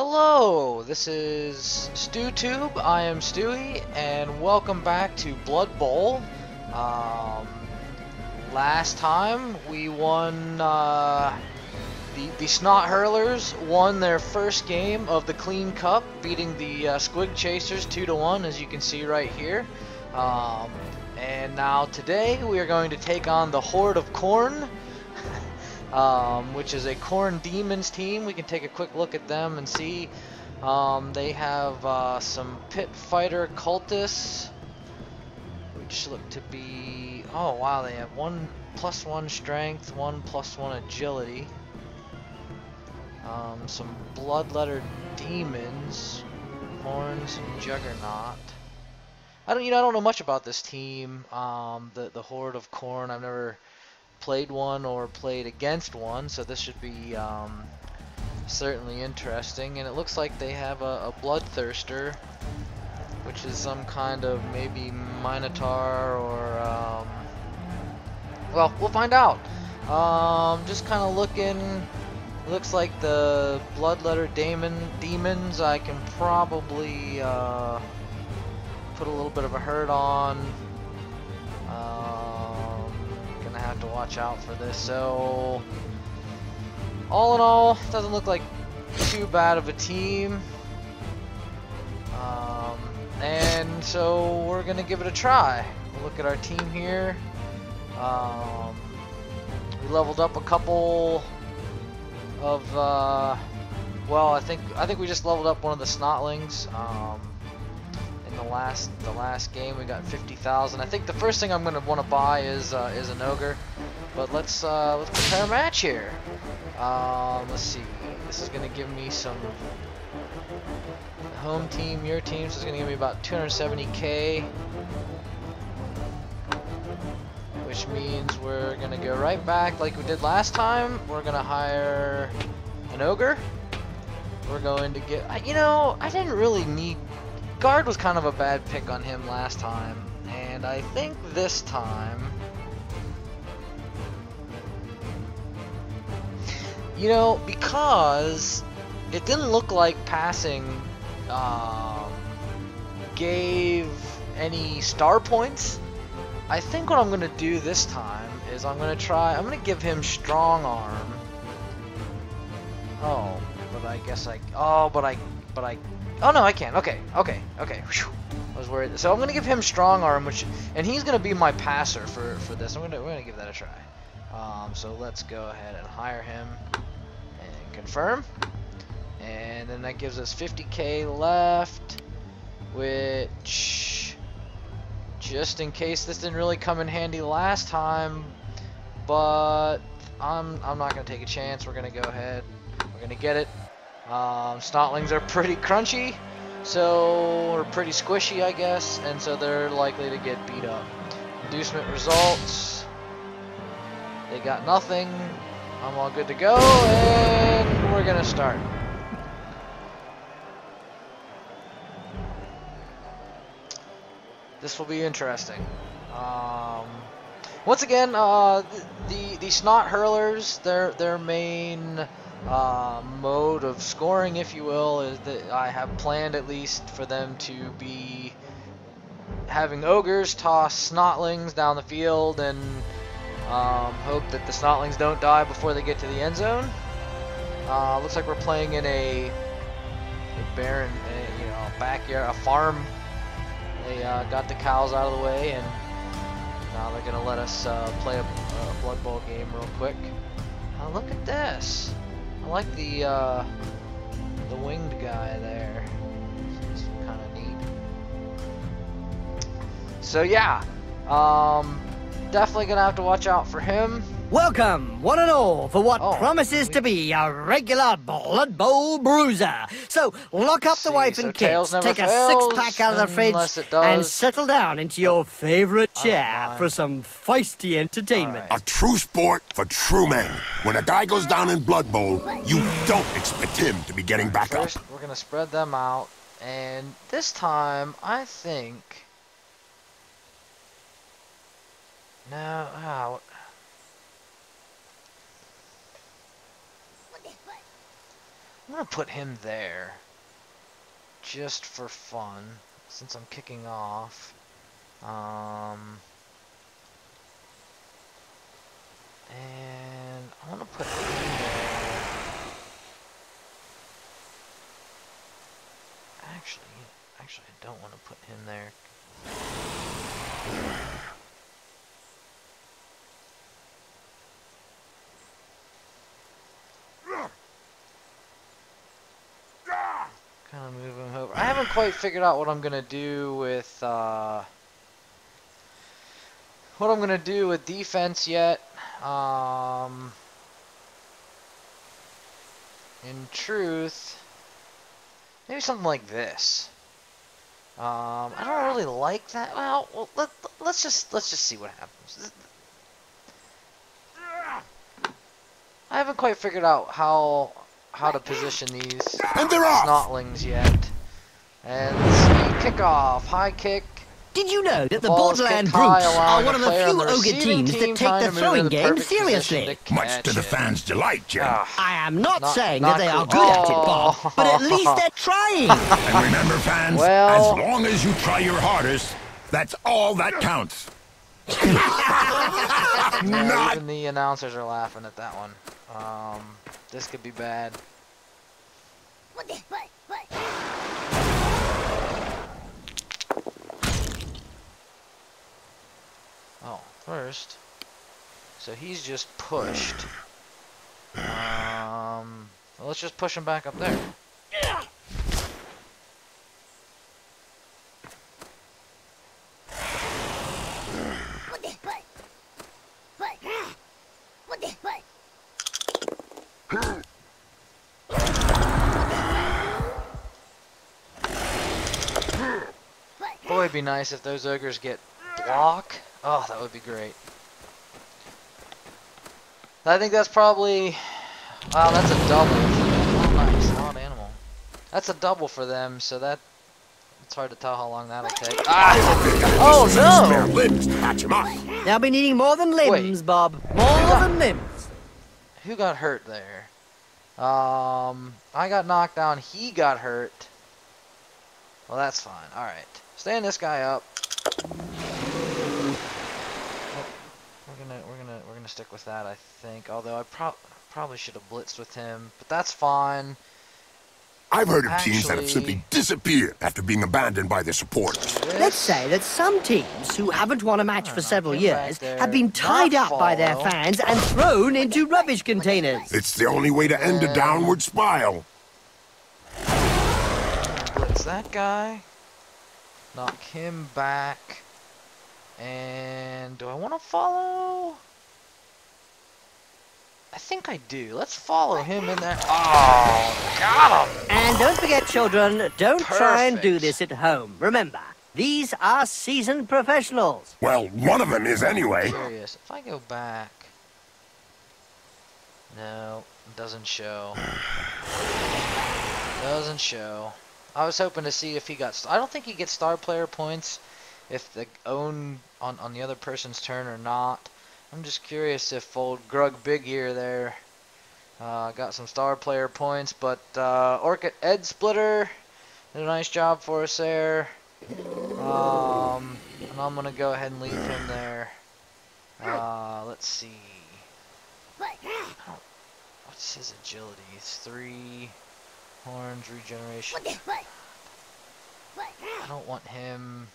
Hello, this is StewTube. I am Stewie, and welcome back to Blood Bowl. Last time we won, the Snot Hurlers won their first game of the Clean Cup, beating the Squig Chasers 2-1, as you can see right here. And now today we are going to take on the Horde of Khorne. Which is a Khorne Demons team. We can take a quick look at them and see. They have some pit fighter cultists, which look to be, oh wow, they have 1+1 strength, 1+1 agility. Some blood-lettered demons, horns and juggernaut. I don't know much about this team. The Horde of Khorne. I've never played one or played against one, so this should be certainly interesting. And it looks like they have a bloodthirster, which is some kind of maybe minotaur or well, we'll find out. Just kind of looking. Looks like the bloodletter demons I can probably put a little bit of a hurt on. Have to watch out for this. So all in all, doesn't look like too bad of a team, and so we're gonna give it a try. We'll look at our team here. We leveled up a couple of well, I think we just leveled up one of the snotlings. The last game we got 50,000. I think the first thing I'm gonna want to buy is an ogre, but let's prepare a match here. Let's see. This is gonna give me some home team, your team. So it's gonna give me about 270k, which means we're gonna go right back like we did last time. We're gonna hire an ogre. We're going to get. I didn't really need. Guard was kind of a bad pick on him last time, and I think this time, because it didn't look like passing gave any star points, I think what I'm going to do this time is I'm going to give him strong arm. Oh, but I guess oh no, I can't. Okay. Whew. I was worried. So I'm gonna give him strong arm, and he's gonna be my passer for this. We're gonna give that a try. So let's go ahead and hire him and confirm, and then that gives us 50k left, which, just in case this didn't really come in handy last time, but I'm not gonna take a chance. We're gonna go ahead. We're gonna get it. Snotlings are pretty crunchy, or pretty squishy, I guess, and so they're likely to get beat up. Inducement results. They got nothing. I'm all good to go, and we're gonna start. This will be interesting. Once again, the Snot Hurlers, their main mode of scoring, if you will, is that I have planned at least for them to be having ogres toss snotlings down the field and hope that the snotlings don't die before they get to the end zone. Looks like we're playing in a barren, backyard, a farm. They got the cows out of the way, and now they're gonna let us play a Blood Bowl game real quick. Look at this. I like the winged guy there. It's kind of neat. So yeah, definitely gonna have to watch out for him. Welcome, one and all, for what promises to be a regular Blood Bowl bruiser. So lock up the wife and kids, take a six-pack out of the fridge, and settle down into your favorite chair for some feisty entertainment. A true sport for true men. When a guy goes down in Blood Bowl, you don't expect him to be getting back up. First, we're gonna spread them out, and this time I think. No, I'm gonna put him there, just for fun, since I'm kicking off. And I want to put him there. Actually, I don't want to put him there. Kind of move him over. I haven't quite figured out what I'm gonna do with defense yet. In truth, maybe something like this. I don't really like that. Well, let's just see what happens. I haven't quite figured out how to position these snotlings yet. And kick off, high kick. Did you know that the Borderland Brutes are one of the few Ogre teams that take the throwing game seriously? Much to the fans' delight, Jim. I am not saying that they are good at it, Bob, but at least they're trying. And remember, fans, as long as you try your hardest, that's all that counts. Yeah, even the announcers are laughing at that one. This could be bad. Oh, first. So he's just pushed. Well, let's just push him back up there. Boy, it'd be nice if those ogres get block. Oh, that would be great. I think that's probably... Wow, that's a double. Oh, nice. Odd animal. That's a double for them, so that... It's hard to tell how long that'll take. Ah! Oh, no! They'll be needing more than limbs, Bob. More than limbs. Who got hurt there? I got knocked down. He got hurt. Well, that's fine. Alright. Stand this guy up. We're gonna stick with that, I think. Although I probably should have blitzed with him, but that's fine. I've heard of teams that have simply disappeared after being abandoned by their supporters. Let's say that some teams who haven't won a match for several years have been tied up by their fans and thrown into rubbish containers. It's the only way to end a downward spiral. Blitz that guy. Knock him back. And do I want to follow? I think I do. Let's follow him in there. Oh, got him! And don't forget, children, don't try and do this at home. Remember, these are seasoned professionals. Well, one of them is anyway. I'm curious. If I go back... No, it doesn't show. Doesn't show. I was hoping to see if he got... I don't think he gets star player points if the own on the other person's turn or not. I'm just curious if old Grug Big Ear there got some star player points, but Orchid Ed Splitter did a nice job for us there. And I'm gonna go ahead and leave him there. Let's see. What's his agility? It's 3 horns regeneration. I don't want him.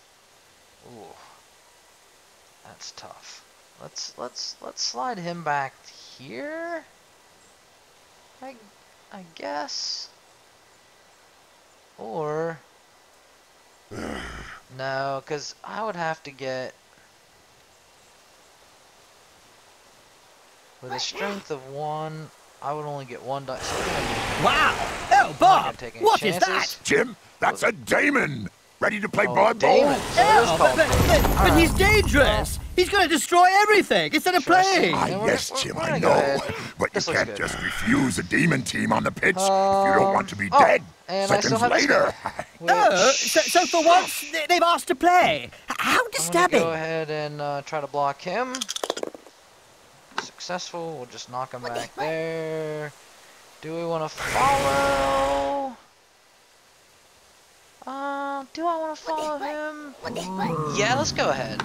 Ooh, that's tough. Let's slide him back here. I guess. Or no, because I would have to get with a strength of 1. I would only get 1 die. So wow! Oh, Bob! What is that? Jim, that's a daemon! Ready to play Blood Bowl? But he's dangerous! He's going to destroy everything instead of playing! Yes, Jim, I know. But you can't just refuse a demon team on the pitch if you don't want to be dead. And seconds later. So for once, they've asked to play. How disturbing. I'm gonna go ahead and try to block him. Successful. We'll just knock him back there. Do we want to follow? Do I want to follow him? Yeah, let's go ahead.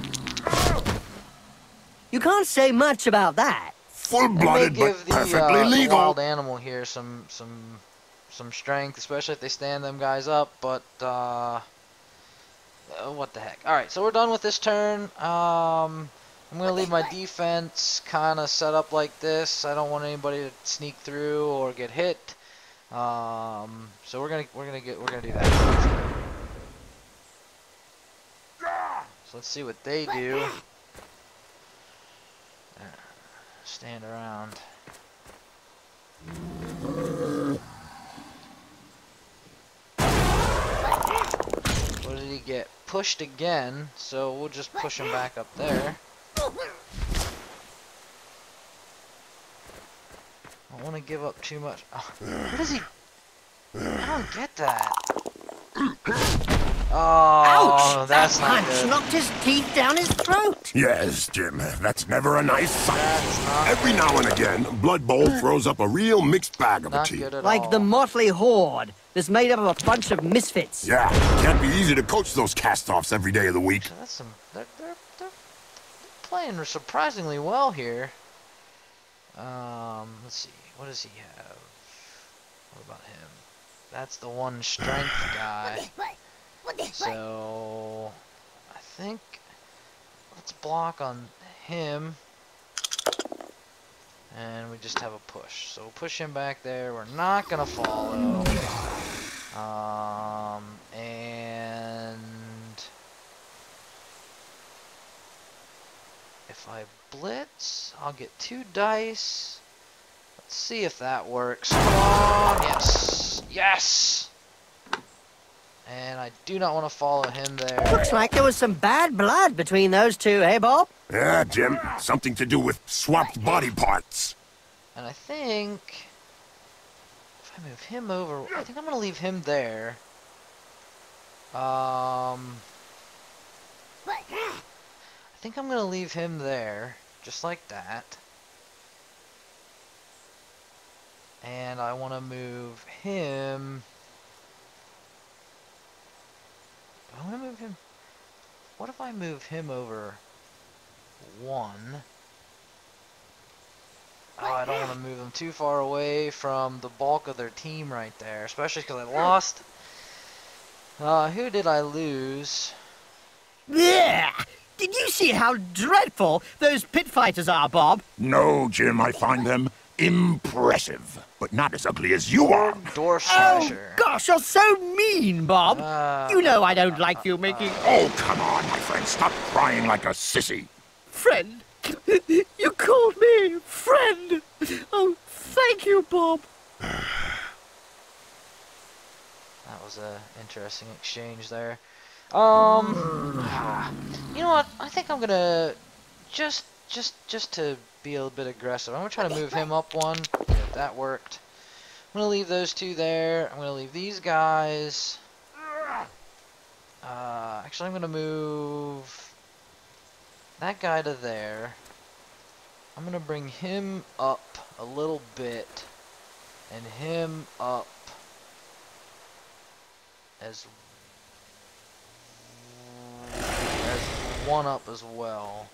You can't say much about that. Full-blooded, but perfectly the legal. wild animal here some strength, especially if they stand them guys up. But what the heck? All right, so we're done with this turn. I'm gonna leave my defense kind of set up like this. I don't want anybody to sneak through or get hit. So we're gonna do that. So let's see what they do. Stand around. What did he get? Pushed again, so we'll just push him back up there. I don't want to give up too much. Oh, what is he? I don't get that. Oh, ouch! That's that not punch good. knocked his teeth down his throat. Yes, Jim, that's never a nice sight. Every now and again, Blood Bowl throws up a real mixed bag of a Not team. good at Like all. the motley horde that's made up of a bunch of misfits. Yeah, can't be easy to coach those cast-offs every day of the week. So that's some. They're playing surprisingly well here. Let's see. What does he have? What about him? That's the one strength guy. So I think let's block on him, and we just have a push. So we'll push him back there. We're not gonna follow. And if I blitz, I'll get 2 dice. Let's see if that works. Come on, yes, yes. And I do not want to follow him there. Looks like there was some bad blood between those two, eh, Bob? Yeah, Jim, something to do with swapped body parts. And I think if I move him over, I think I'm going to leave him there. I think I'm going to leave him there, just like that. And I want to move him. I want to move him. What if I move him over 1? Oh, I don't want to move them too far away from the bulk of their team right there, especially because I lost. Who did I lose? Yeah! Did you see how dreadful those pit fighters are, Bob? No, Jim, I find them impressive, but not as ugly as you are. Door Oh, Smasher. gosh, you're so mean, Bob. You know I don't like you making... Oh, come on, my friend, stop crying like a sissy. Friend. You called me friend. Oh, thank you, Bob. That was a interesting exchange there. You know what? I think I'm gonna just to be a little bit aggressive. I'm gonna try to move him up 1. Yeah, that worked. I'm gonna leave those 2 there. I'm gonna leave these guys. Actually, I'm gonna move that guy to there. I'm gonna bring him up a little bit, and him up as 1 up as well.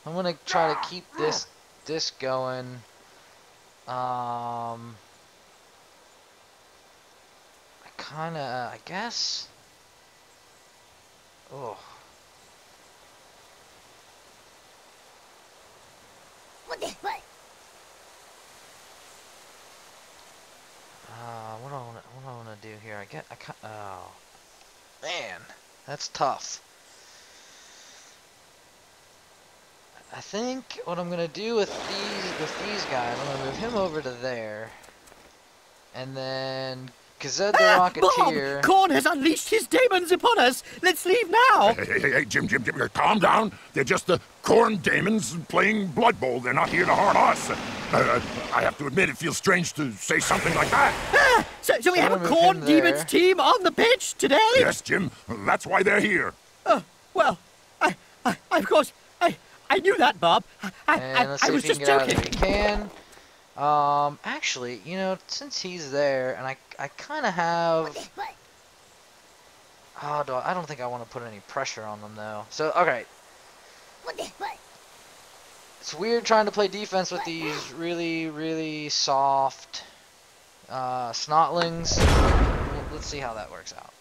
I'm gonna try to keep this going. I guess. Oh. What do I wanna do here? Oh, man, that's tough. I think what I'm gonna do with these guys, I'm gonna move him over to there, and then Kazed the Rocketeer. Bob! Khorne has unleashed his demons upon us. Let's leave now. Hey, Jim, calm down. They're just the Khorne demons playing Blood Bowl. They're not here to harm us. I have to admit, it feels strange to say something like that. So we have a Khorne demons team on the pitch today? Yes, Jim. That's why they're here. Well, I of course, I knew that, Bob. And let's see I was if he just can get out of joking. there. He can. Actually, you know, since he's there, and I kind of have... Oh, I don't think I want to put any pressure on them, though. So, okay. It's weird trying to play defense with these really, really soft snotlings. Let's see how that works out.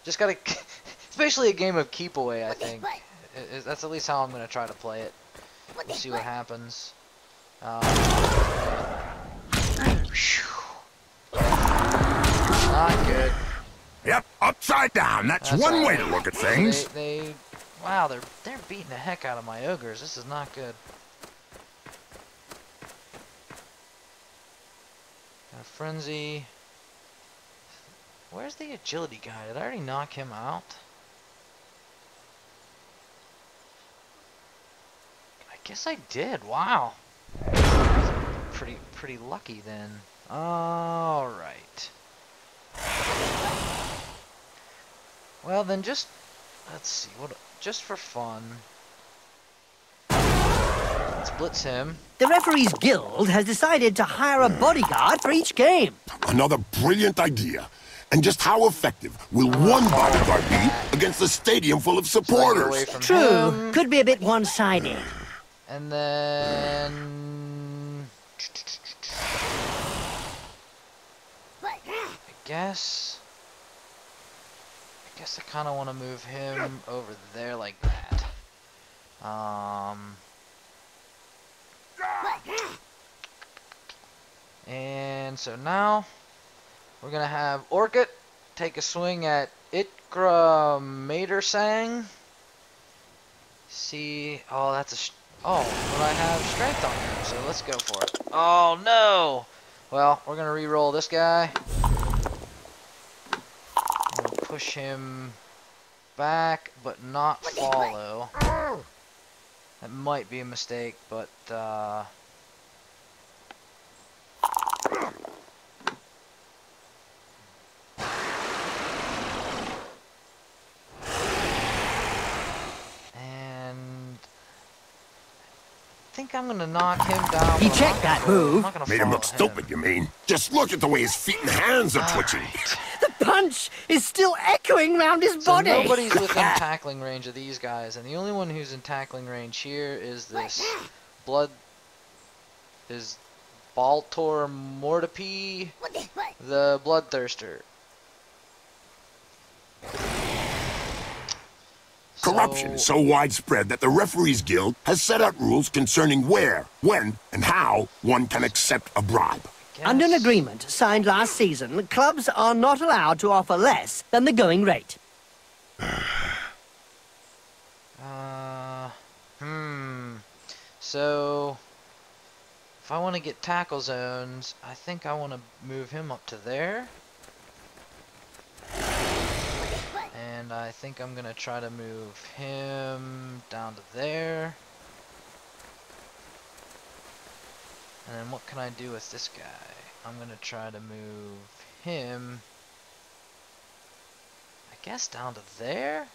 Just gotta... It's basically a game of keep away, I think. That's at least how I'm gonna try to play it. We'll see what happens. Not good. Yep, upside down. That's one way to look at things. Wow, they're beating the heck out of my ogres. This is not good. Got a frenzy. Where's the agility guy? Did I already knock him out? I guess I did. Wow. Pretty lucky then. All right. Well then, let's see, just for fun, let's blitz him. The referees guild has decided to hire a bodyguard for each game. Another brilliant idea. And just how effective will one bodyguard be against a stadium full of supporters? True, could be a bit one-sided. And then I guess I kind of want to move him over there like that. And so now we're gonna have Orchid take a swing at Ikra Matersang. See, oh, that's a but I have strength on him, so let's go for it. Oh no! Well, we're gonna re-roll this guy. Push him back, but not follow. That might be a mistake, but and I think I'm gonna knock him down. He checked that move. Made him look stupid, you mean? Just look at the way his feet and hands are twitching. The punch is still echoing round his body. So nobody's within tackling range of these guys, and the only one who's in tackling range here is this Baltor Mortipi, the Bloodthirster. Corruption is so widespread that the Referees Guild has set out rules concerning where, when, and how one can accept a bribe. Under an agreement signed last season, clubs are not allowed to offer less than the going rate. So, if I want to get tackle zones, I think I want to move him up to there. And I think I'm going to try to move him down to there. And then what can I do with this guy? I'm going to try to move him, I guess, down to there?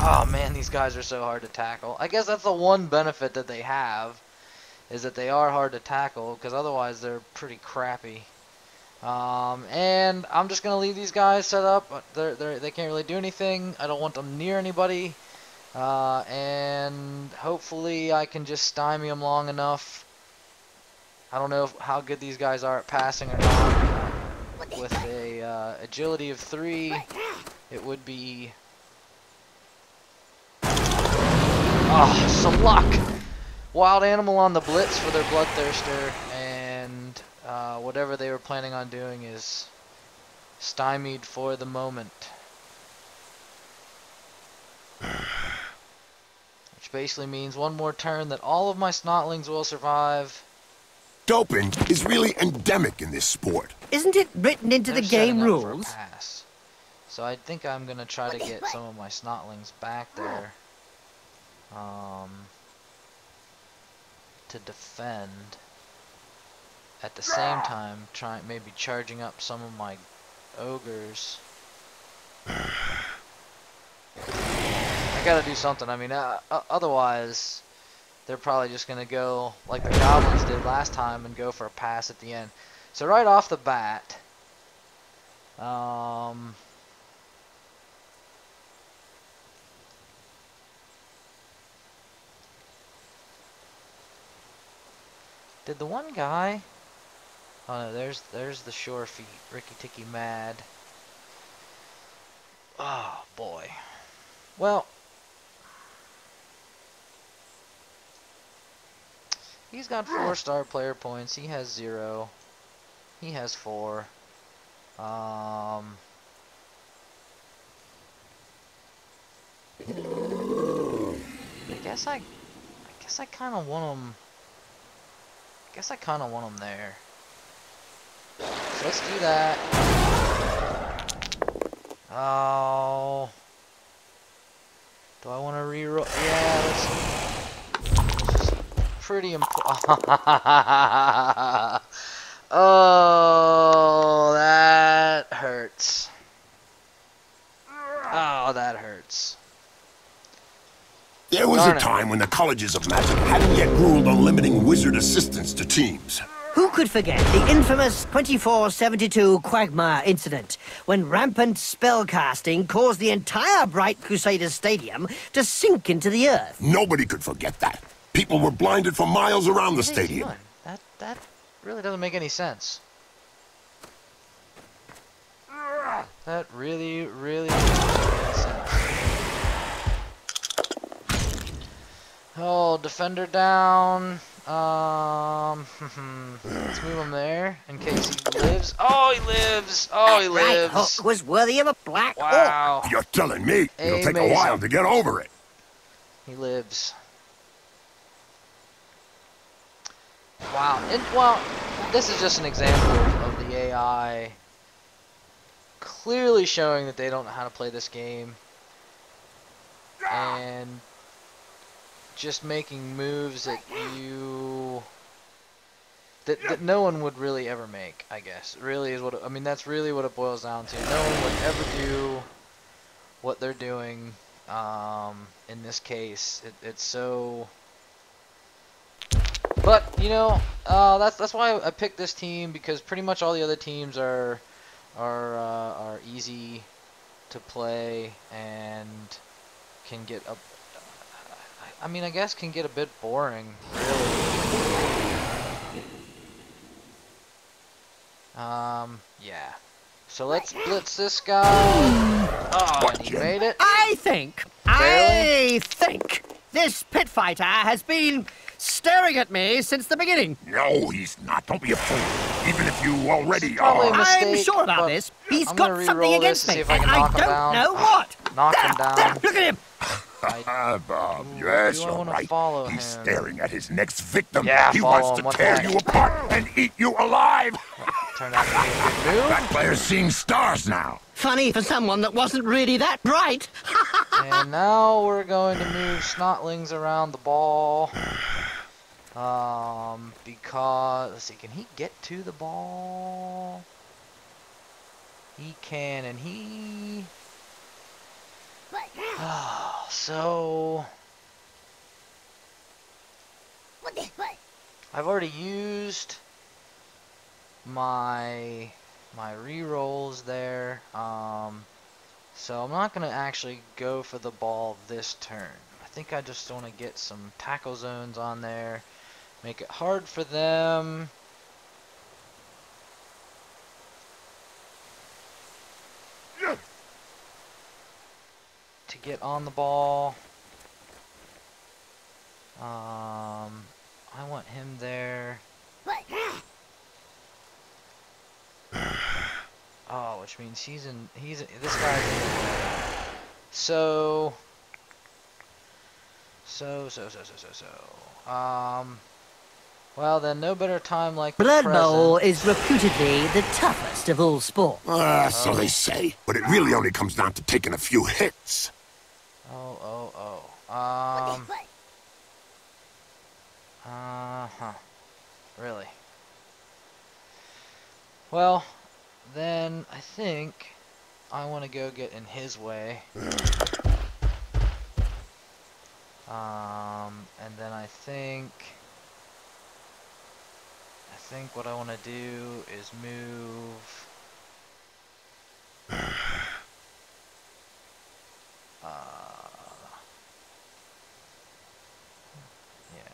Oh man, these guys are so hard to tackle. I guess that's the one benefit that they have, is that they are hard to tackle, because otherwise they're pretty crappy. And I'm just going to leave these guys set up. They can't really do anything. I don't want them near anybody. And hopefully I can just stymie them long enough. I don't know how good these guys are at passing or not. With a agility of 3, it would be... Oh, some luck! Wild animal on the blitz for their Bloodthirster, and whatever they were planning on doing is stymied for the moment. Which basically means one more turn that all of my Snotlings will survive. Doping is really endemic in this sport. Isn't it written into the game rules? So I think I'm going to try to get some of my Snotlings back there. To defend. At the same time, maybe charging up some of my ogres. I gotta do something. I mean, otherwise, they're probably just gonna go like the goblins did last time and go for a pass at the end. So right off the bat, did the one guy? Oh no, there's the Shore Feet, Ricky Ticky Mad. Oh boy. Well, he's got 4-star player points. He has 0. He has 4. I guess I kind of want him. I guess I kind of want him there. So let's do that. Oh. Do I want to reroll? Yeah, let's just pretty important. Oh, that hurts. Oh, that hurts. There was a time when the colleges of magic hadn't yet ruled on limiting wizard assistants to teams. Who could forget the infamous 2472 Quagmire incident, when rampant spellcasting caused the entire Bright Crusaders Stadium to sink into the earth? Nobody could forget that. People were blinded for miles around the stadium. That really doesn't make any sense. That really doesn't make any sense. Oh, defender down. Let's move him there in case he lives. Oh, he lives! Oh, he lives! Right hook was worthy of a black wow. hawk. You're telling me it'll take a Amazing. while to get over it. He lives. Wow. Well, this is just an example of the AI clearly showing that they don't know how to play this game. And just making moves that that no one would really ever make, I guess. Really is what I mean, that's really what it boils down to. No one would ever do what they're doing in this case. It's so, but you know, that's why I picked this team, because pretty much all the other teams are easy to play and can get a, I mean, I guess can get a bit boring, really. Yeah. So let's blitz this guy. Oh, and he made it. I think this pit fighter has been staring at me since the beginning. No, he's not. Don't be a fool. Even if you already probably a are. mistake, I'm sure about this. He's I'm got gonna something re-roll against this me, to see if I and can I knock him don't down. know what. Knock him down. There, look at him. Bob, Ooh, yes, do I you're wanna right. follow He's him? staring at his next victim. Yeah, he follow wants him. to What the tear heck? you apart and eat you alive. Turned out to be a good move. That player's seeing stars now. Funny for someone that wasn't really that bright. And now we're going to move Snotlings around the ball. Because, let's see, can he get to the ball? He can, and he... So... I've already used my re-rolls there. So I'm not going to actually go for the ball this turn. I think I just want to get some tackle zones on there. Make it hard for them. To get on the ball. I want him there. Oh, which means this guy's in. So. Well then, no better time like the Blood present. Bowl is reputedly the toughest of all sports. So they say. But it really only comes down to taking a few hits. Really? Well, then I think I want to go get in his way. And then I think what I want to do is move. Yeah,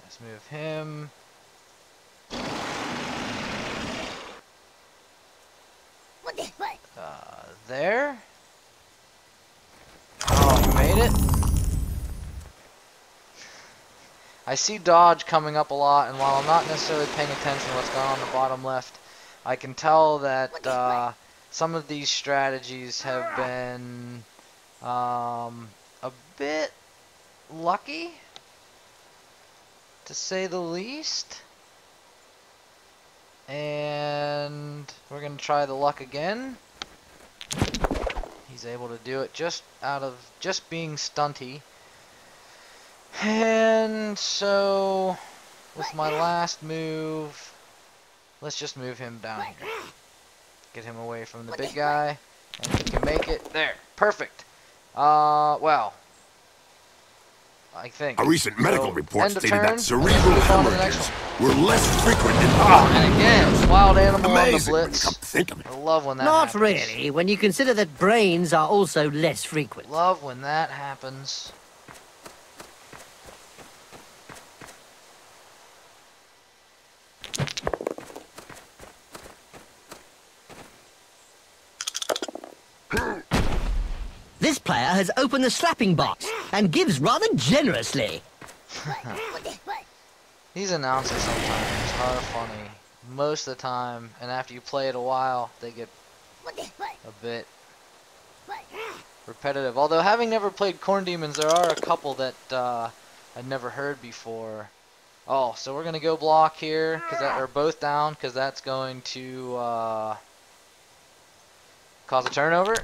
let's move him. There. Oh, he made it. I see dodge coming up a lot, and while I'm not necessarily paying attention to what's going on the bottom left, I can tell that some of these strategies have been a bit lucky, to say the least. And we're going to try the luck again. He's able to do it just out of just being stunty. And so, with my last move, let's just move him down here. Get him away from the big guy, and he can make it. There, perfect. Well, I think. A recent medical report stated that cerebral hemorrhages were less frequent in and again, wild animal on the blitz. Think of it. I love when that Not happens. really, when you consider that brains are also less frequent. Love when that happens. This player has opened the slapping box and gives rather generously. These announcers sometimes are funny. Most of the time, and after you play it a while, they get a bit repetitive. Although, having never played Khorne Demons, there are a couple that I'd never heard before. Oh, so we're gonna go block here, cause that are both down, because that's going to cause a turnover.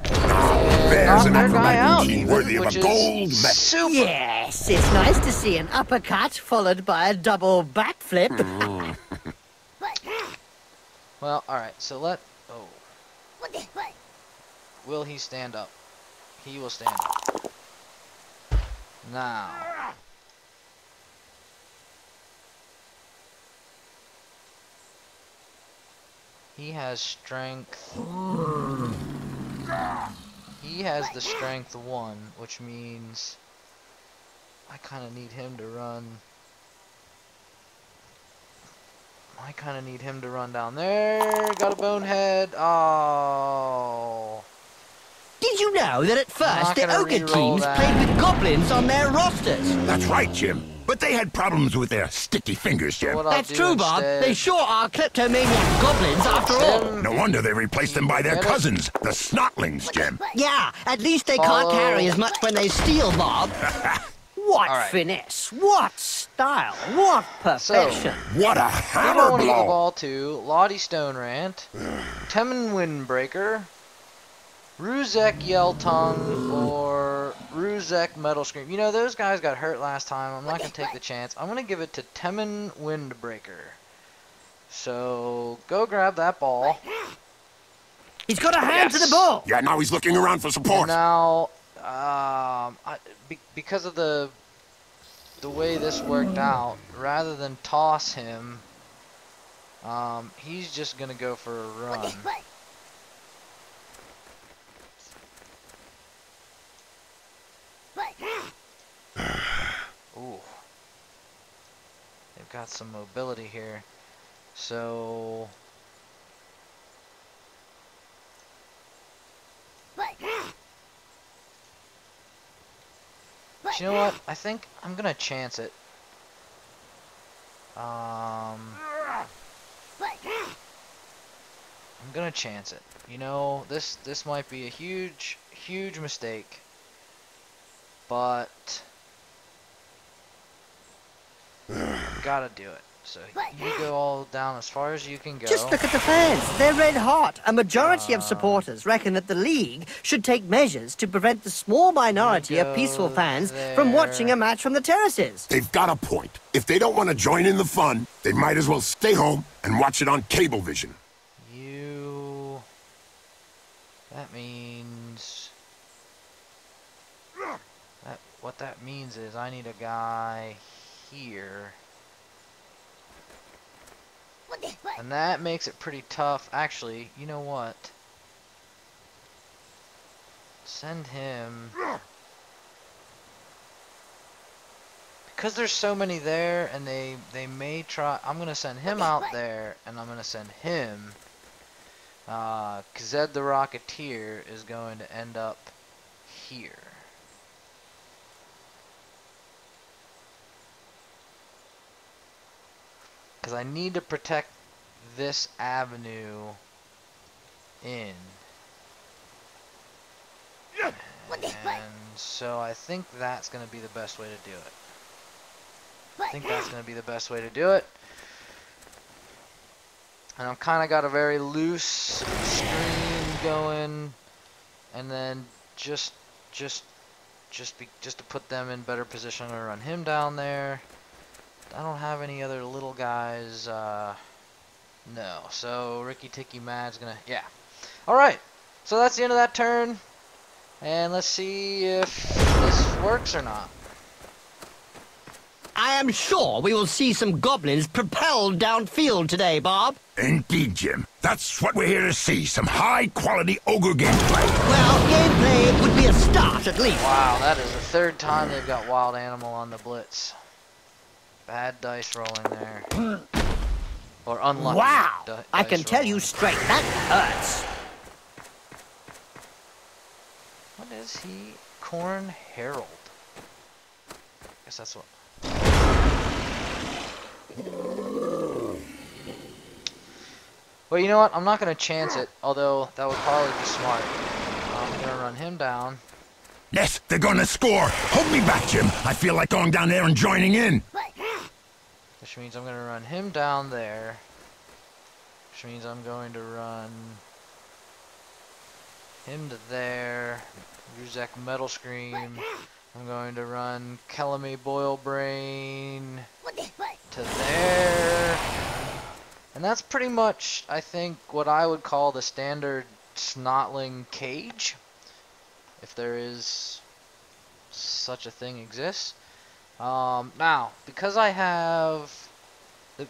And knock their guy out, worthy of a gold medal. Super. Yes, it's nice to see an uppercut followed by a double backflip. Well, alright, so will he stand up? He will stand up. Now. He has strength. He has the strength 1, which means I kind of need him to run. I kind of need him to run down there. Got a bonehead. Oh. Did you know that at first the Ogre teams played with goblins on their rosters? That's right, Jim. But they had problems with their sticky fingers, Jim. That's true, Bob. They sure are kleptomaniac goblins after all. No wonder they replaced them by their cousins, the Snotlings, Jim. Yeah, at least they can't carry as much when they steal, Bob. What finesse, what style, what perfection. What a hammer blow. The ball to Lottie Stone Rant, Temin Windbreaker, Ruzek Yell Tongue, or Ruzek Metal Scream. You know, those guys got hurt last time. I'm not going to take the chance. I'm going to give it to Temin Windbreaker. So, go grab that ball. He's got a hand to the ball. Yeah, now he's looking around for support. And now, because of the way this worked out, rather than toss him, he's just going to go for a run. Ooh. They've got some mobility here. So... But you know what? I think I'm gonna chance it. I'm gonna chance it. You know, this might be a huge mistake, but gotta do it. So you go all down as far as you can go. Just look at the fans. They're red hot. A majority of supporters reckon that the league should take measures to prevent the small minority of peaceful fans from watching a match from the terraces. They've got a point. If they don't want to join in the fun, they might as well stay home and watch it on Cablevision. That means... what that means is I need a guy here. And that makes it pretty tough. Actually, you know what? Send him. Because there's so many there, and they may try. I'm going to send him out there, and I'm going to send him. Zed the Rocketeer is going to end up here. Because I need to protect this avenue in. And so I think that's going to be the best way to do it. I think that's going to be the best way to do it. And I've kind of got a very loose screen going. And then just to put them in better position, I'm going to run him down there. I don't have any other little guys. No. So Ricky Ticky Mad's gonna. Yeah. All right. So that's the end of that turn, and let's see if this works or not. I am sure we will see some goblins propelled downfield today, Bob. Indeed, Jim. That's what we're here to see. Some high-quality Ogre gameplay. Well, gameplay would be a start, at least. Wow, that is the third time they've got Wild Animal on the Blitz. Bad dice rolling there. Or unlucky. Wow! I can tell you straight, that hurts. What is he? Khorne Herald. Guess that's what. Well, you know what? I'm not going to chance it, although that would probably be smart. I'm going to run him down. Yes, they're gonna score. Hold me back, Jim. I feel like going down there and joining in. Which means I'm going to run him down there. Which means I'm going to run him to there. Ruzek Metal Scream. I'm going to run Kelame Boilbrain to there. And that's pretty much, I think, what I would call the standard Snotling cage. If there is such a thing exists. Now, because I have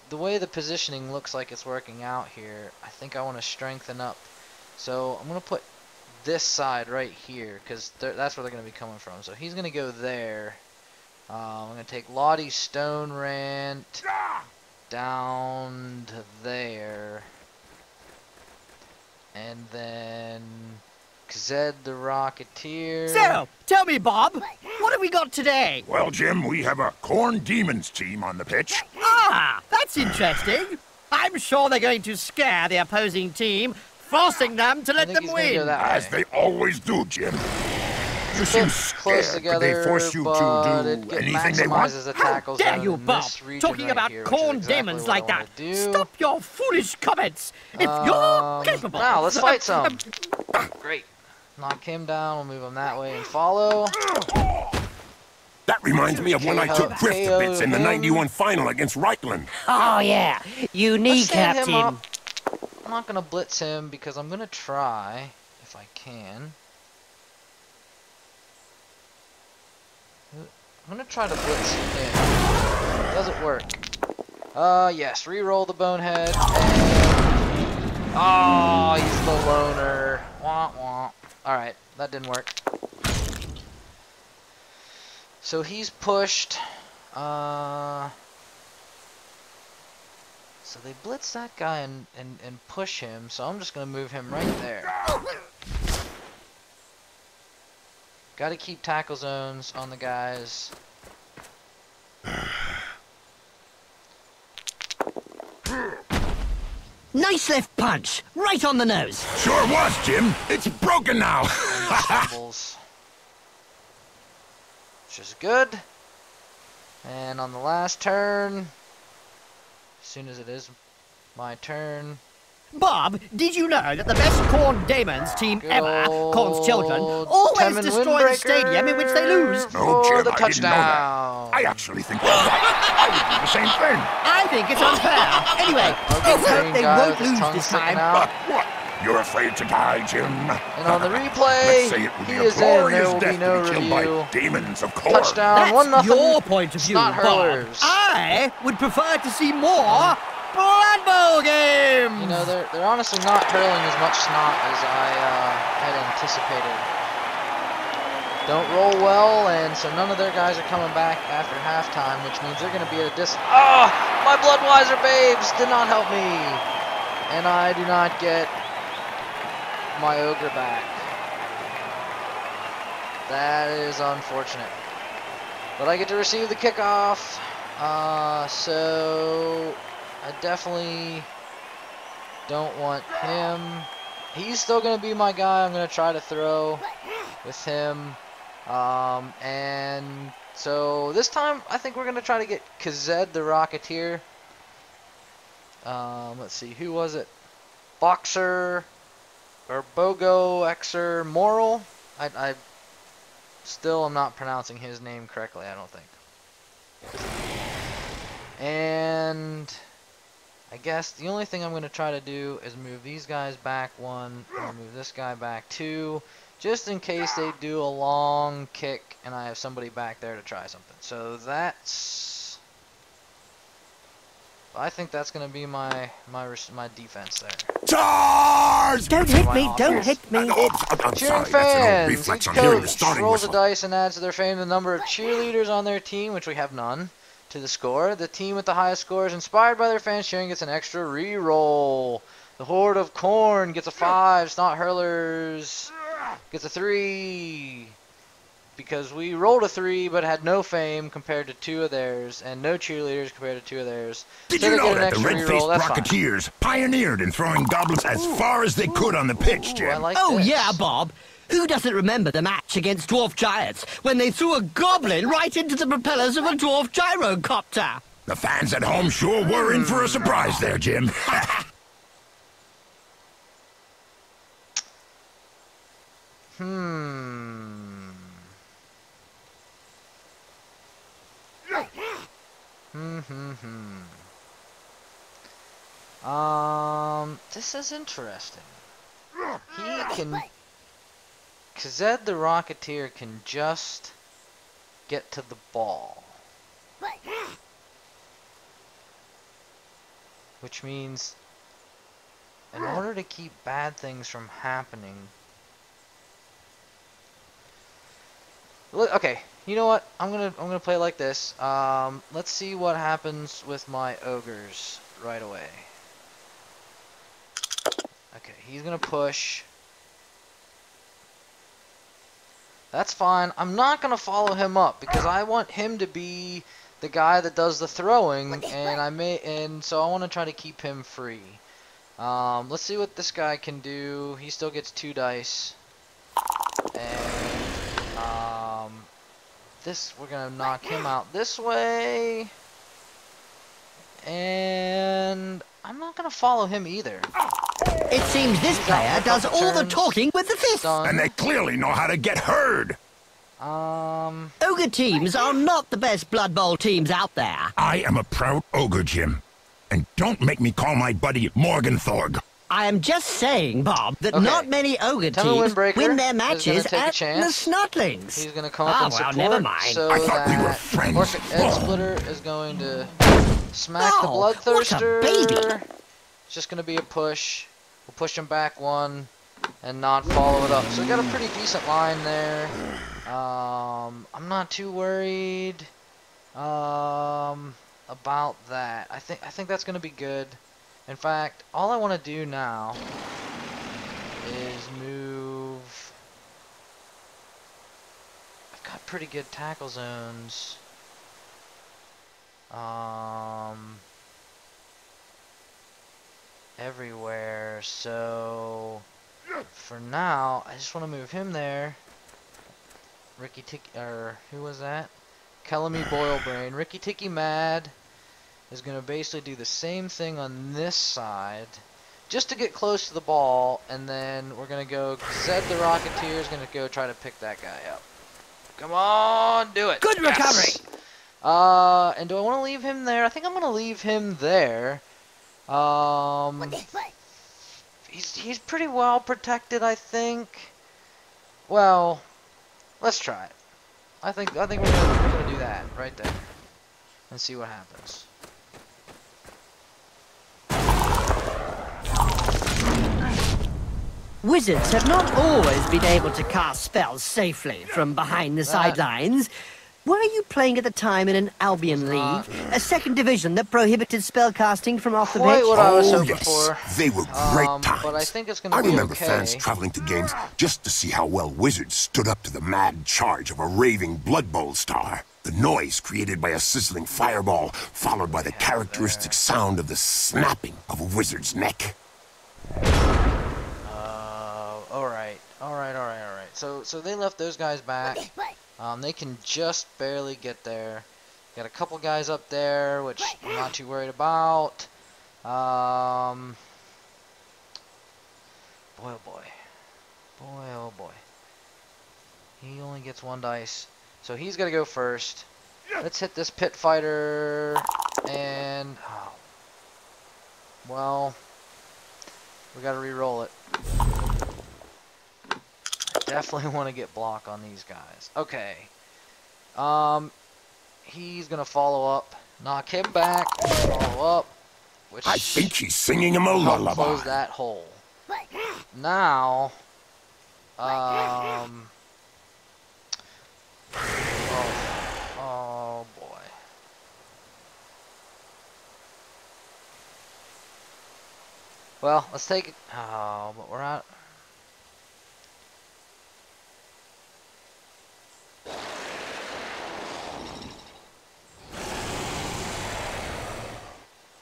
the way the positioning looks like it's working out here, I think I want to strengthen up. So I'm going to put this side right here, because that's where they're going to be coming from. So he's going to go there. I'm going to take Lottie's Stone Rant down to there. And then Zed the Rocketeer. So, tell me, Bob, what have we got today? Well, Jim, we have a Khorne Demons team on the pitch. Ah, that's interesting. I'm sure they're going to scare the opposing team, forcing them to let them win. As they always do, Jim. You seem close scared, together, but they force you to do anything they want. How dare you, Bob, talking right about here, Khorne exactly demons like that. Do. Stop your foolish comments. If you're capable. Now, let's fight some. Great. Knock him down, we'll move him that way and follow. That reminds me of when I took Griff to bits in the 91 final against Reichland. Oh, yeah. You kneecapped him. I'm not going to blitz him because I'm going to try, if I can. I'm going to try to blitz him. Does it work? Yes. Reroll the Bonehead. And... oh, he's the loner. Wah, wah. Alright, that didn't work. So he's pushed. So they blitz that guy and push him, so I'm just going to move him right there. Got to keep tackle zones on the guys. Nice left punch, right on the nose. Sure was, Jim. It's broken now. Which is good. And on the last turn, as soon as it is my turn. Bob, did you know that the best Khorne Demons team ever, Khorne's children, always destroy the stadium in which they lose? No, Jim, the I didn't know that. I actually think I would do the same thing. I think it's unfair. Anyway, let's hope they won't lose this time. What? You're afraid to die, Jim. And on the replay, he is in. There will be no review. Demons of Khorne. Touchdown, 1-0. That's your point of view, Snot Hurlers. Bob. I would prefer to see more Blood Bowl games. You know, they're honestly not hurling as much snot as I had anticipated. Don't roll well, and so none of their guys are coming back after halftime, which means they're going to be at a distance. Oh, my Bloodweiser babes did not help me. And I do not get my Ogre back. That is unfortunate. But I get to receive the kickoff. So I definitely don't want him. He's still going to be my guy. I'm going to try to throw with him. And so this time I think we're going to try to get Kazed the Rocketeer. Let's see, who was it? Boxer or Bogo Xer Moral. I still am not pronouncing his name correctly, I don't think. And I guess the only thing I'm going to try to do is move these guys back 1 and move this guy back 2, just in case they do a long kick and I have somebody back there to try something. So that's, I think that's going to be my defense there. Charge! Don't hit me, don't hit me. Cheering fans, each coach rolls a dice and adds to their fame the number of cheerleaders on their team, which we have none, to the score. The team with the highest score is inspired by their fans cheering gets an extra re-roll. The Horde of Khorne gets a 5. Snot Hurlers gets a 3. Because we rolled a 3 but had no fame compared to 2 of theirs, and no cheerleaders compared to 2 of theirs. Did so you they know get an that the extra red-faced re-roll? That's Rocketeers pioneered in throwing goblins as far as they could on the pitch, Jim? I like Oh, this. yeah, Bob. Who doesn't remember the match against dwarf giants when they threw a goblin right into the propellers of a dwarf gyrocopter? The fans at home sure were in for a surprise there, Jim. This is interesting. He can... Kazed the Rocketeer can just get to the ball. Which means, in order to keep bad things from happening... Look, okay, you know what? I'm gonna play it like this. Let's see what happens with my ogres right away. Okay, he's gonna push. That's fine. I'm not gonna follow him up because I want him to be the guy that does the throwing, and so I want to try to keep him free. Let's see what this guy can do. He still gets 2 dice, and this, we're gonna knock him out this way, and I'm not gonna follow him either. It seems this player does all the talking with the fist. And they clearly know how to get heard. Ogre teams are not the best Blood Bowl teams out there. I am a proud ogre, Jim. And don't make me call my buddy Morgenthorg. I am just saying, Bob, that Okay. not many ogre teams win their matches at the Snotlings. He's going to come up and support. Never mind. So I thought we were friends. Orphic Ed Splitter is going to smack the Bloodthirster. What a baby. It's just going to be a push. We'll push him back 1 and not follow it up. So we got a pretty decent line there. I'm not too worried about that. I think that's going to be good. In fact, all I want to do now is move. I've got pretty good tackle zones. Everywhere. So for now, I just want to move him there. Ricky Ticky, or who was that? Kellamy Boilbrain. Ricky Ticky Mad is going to basically do the same thing on this side, just to get close to the ball, and then we're going to go, Zed the Rocketeer is going to go try to pick that guy up. Come on, do it. Good recovery. Yes. And do I want to leave him there? I think I'm going to leave him there. he's pretty well protected, I think. Well, let's try it. I think we're gonna do that right there, and see what happens. Wizards have not always been able to cast spells safely from behind the sidelines. Were you playing at the time in an Albion League, a second division that prohibited spellcasting from off the pitch? Quite what I was hoping for. They were great times. But I think it's going to be I remember okay. fans traveling to games just to see how well Wizards stood up to the mad charge of a raving Blood Bowl star. The noise created by a sizzling fireball, followed by the characteristic sound of the snapping of a wizard's neck. Alright. So they left those guys back. They can just barely get there. Got a couple guys up there, which I'm not too worried about. Boy, oh boy. Boy, oh boy. He only gets 1 dice. So he's gonna go first. Let's hit this pit fighter. And... oh. Well... we gotta re-roll it. Definitely want to get block on these guys. Okay. He's gonna follow up. Knock him back. Follow up. Which I think he's singing him a lullaby. Close that hole. Now, oh boy. Well, let's take it. Oh, but we're out.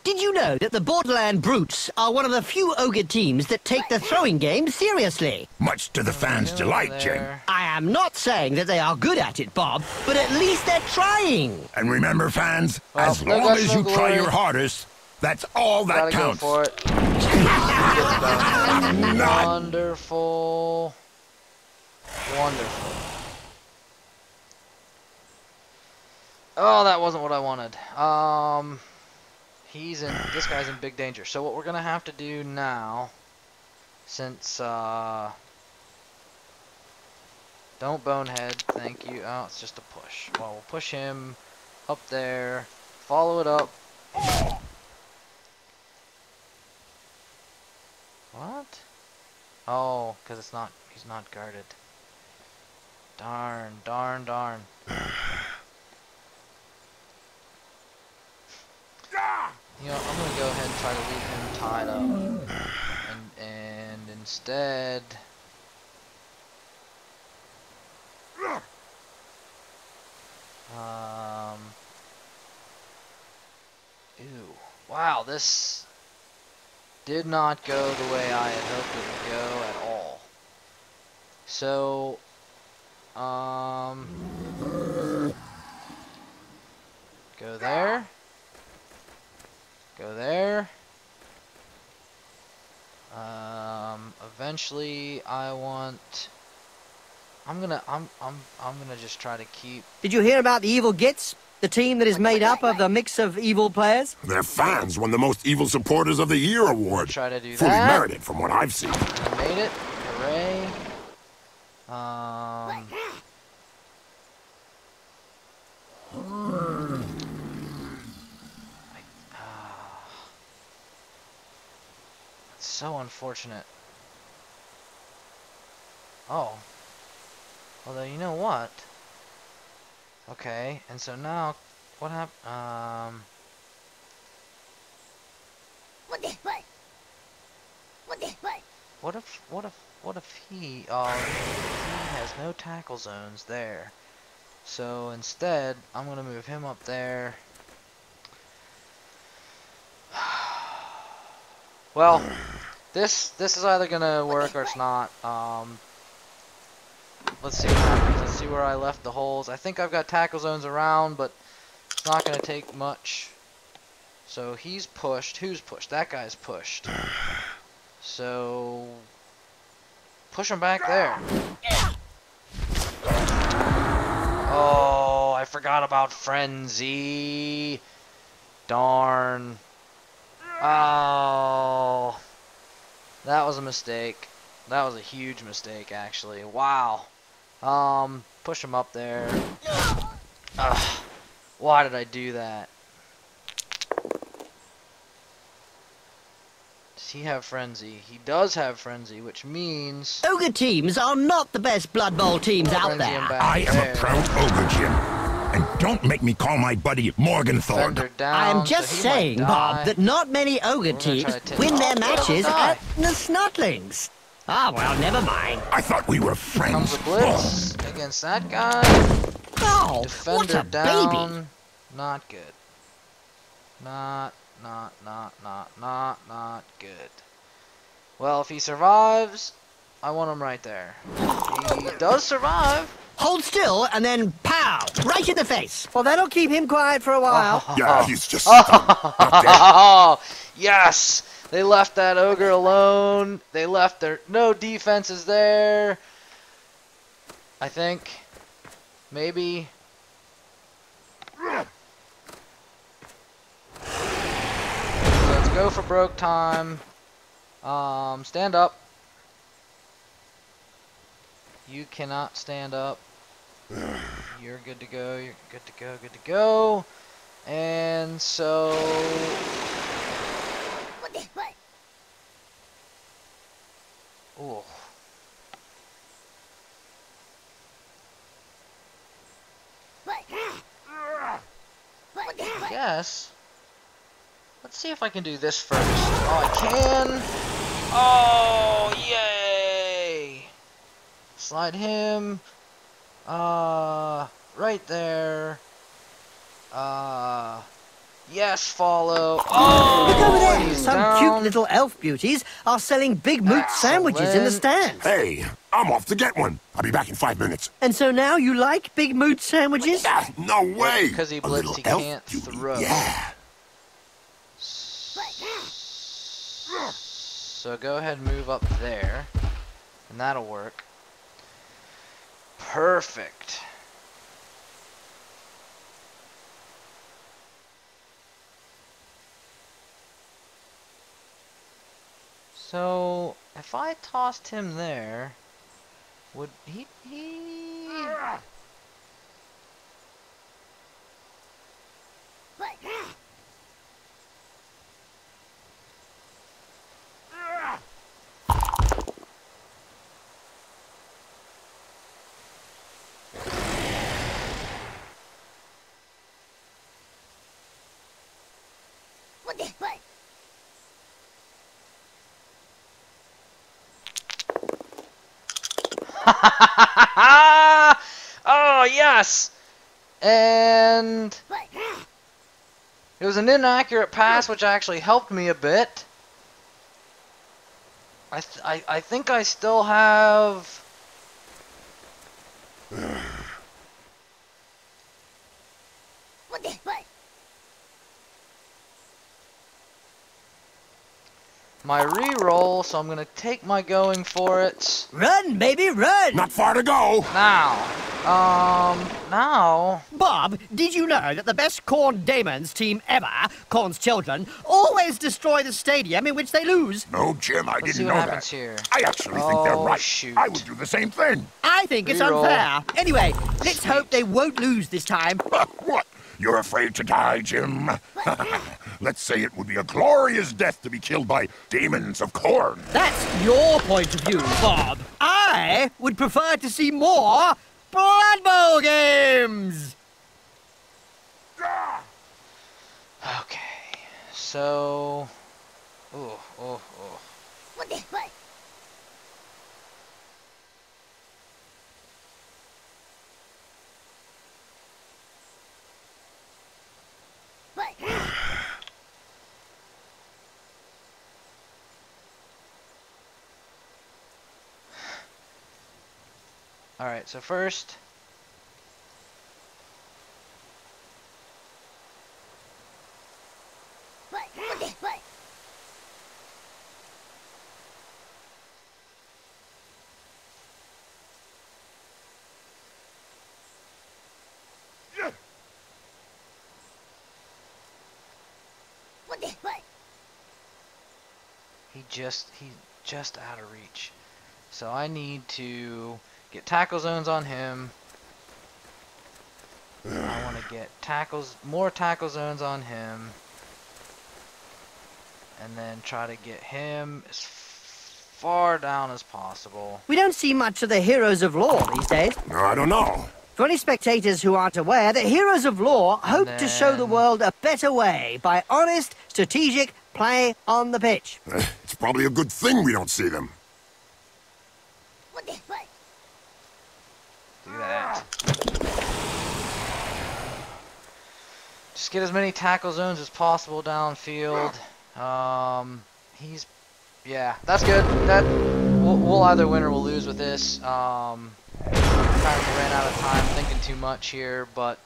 Did you know that the Borderland Brutes are one of the few Ogre teams that take the throwing game seriously? Much to the fans' delight, Jim. I am not saying that they are good at it, Bob, but at least they're trying. And remember, fans, well, as long as you try your hardest, that's all that counts. Go for it. Wonderful. Wonderful. Oh, that wasn't what I wanted. This guy's in big danger. So what we're gonna have to do now, since don't bonehead, thank you. Oh, it's just a push. Well, we'll push him up there, follow it up. What? Oh, because he's not guarded. Darn. You know, I'm gonna go ahead and try to leave him tied up, and instead, ew, wow, this did not go the way I had hoped it would go at all. So, go there. Go there. Eventually I'm gonna just try to keep... Did you hear about the Evil Gits? The team that is made up of a mix of evil players? Their fans won the Most Evil Supporters of the Year award. Try to do Fully that. merited from what I've seen. I made it. Hooray. It's so unfortunate. Oh. Although, you know what? Okay, and so now, what happened? What if he has no tackle zones there. So instead, I'm gonna move him up there. Well, this is either gonna work or it's not. Let's see what happens. Let's see where I left the holes. I think I've got tackle zones around, but it's not gonna take much. So he's pushed. Who's pushed? That guy's pushed. So push him back there. Oh, I forgot about Frenzy. Darn. Oh. That was a mistake. That was a huge mistake, actually. Wow. Push him up there. Ugh. Why did I do that? Does he have Frenzy? He does have Frenzy, which means... Ogre teams are not the best Blood Bowl teams out there. I am a proud Ogre, Jim. And don't make me call my buddy Morgenthorpe. I'm just saying, Bob, that not many Ogre teams win their matches at the Snotlings. Ah, well, never mind. I thought we were friends. Comes a blitz against that guy. Oh, Defender what a down. baby. Not good. Not good. Well, if he survives, I want him right there. He does survive. Hold still and then pow! Right in the face. Well, that'll keep him quiet for a while. Yeah, he's just stuck. Oh, yes! They left that Ogre alone. They left their... No defenses there. I think. Maybe. Let's go for broke time. Stand up. You cannot stand up. You're good to go. You're good to go. Good to go. And so... Ooh. Yes. Let's see if I can do this first. Oh, I can. Oh, yay! Slide him. Right there. Yes, follow. Oh, Look over there. he's Some down. cute little elf beauties are selling big moot sandwiches in the stands. Hey, I'm off to get one. I'll be back in 5 minutes. And so now you like big moot sandwiches? Ah, no way. Because he A blitzed, little he elf can't beauty, throw. Yeah. So go ahead and move up there. And that'll work. Perfect. So, if I tossed him there, would he... Oh, yes! And it was an inaccurate pass, which actually helped me a bit. I think I still have... my re-roll, so I'm going to take my going for it. Run, baby, run! Not far to go. Now. Now. Bob, did you know that the best Khorne Daemons team ever, Khorne's children, always destroy the stadium in which they lose? No, Jim, I Let's see didn't what know happens that. here. I actually think they're Oh, right. shoot. I would do the same thing. I think it's Reroll. unfair. Anyway, let's hope they won't lose this time. What? You're afraid to die, Jim? Let's say it would be a glorious death to be killed by demons of Khorne. That's your point of view, Bob. I would prefer to see more Blood Bowl games! Okay. So... Ooh. Alright, so first... he just out of reach. So I need to get tackle zones on him. I want to get more tackle zones on him. And then try to get him as far down as possible. We don't see much of the heroes of lore these days. No, I don't know. For any spectators who aren't aware, the heroes of lore hope to show the world a better way by honest, strategic play on the pitch. It's probably a good thing we don't see them. Do that. Just get as many tackle zones as possible downfield. Yeah, that's good. We'll either win or we'll lose with this. Kind of ran out of time thinking too much here, but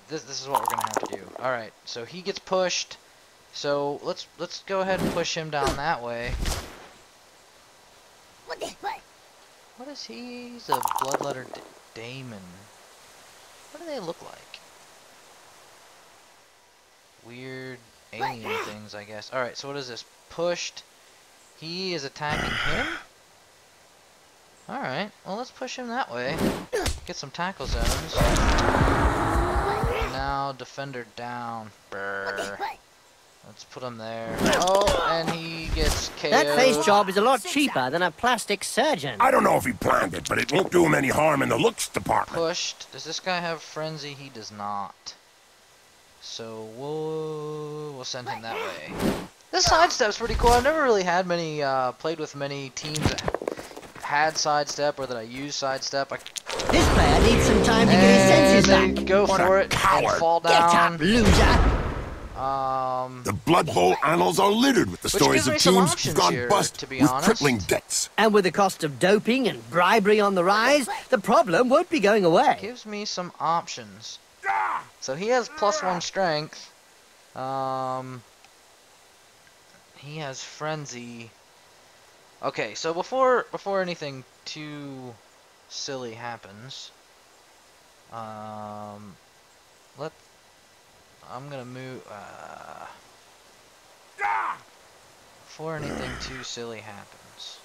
this is what we're gonna have to do. All right, so he gets pushed. So let's go ahead and push him down that way. What is he? He's a bloodletter daemon. What do they look like? Weird alien things, I guess. Alright, so what is this? Pushed. He is attacking him? Alright, well let's push him that way. Get some tackle zones. And now defender down. Brr. Let's put him there. Oh, and he gets KO'd. That face job is a lot cheaper than a plastic surgeon. I don't know if he planned it, but it won't do him any harm in the looks department. Pushed. Does this guy have frenzy? He does not. So we'll send him that way. This sidestep's pretty cool. I've never really had many played with many teams that had sidestep or that I use sidestep. This player needs some time to get his senses back. Go for it and fall down. Get up, loser. The Blood Bowl annals are littered with the stories of teams who've gone bust with crippling debts. And with the cost of doping and bribery on the rise, the problem won't be going away. Gives me some options. So he has +1 strength. He has frenzy. Okay, so before anything too silly happens, I'm gonna move, before anything too silly happens.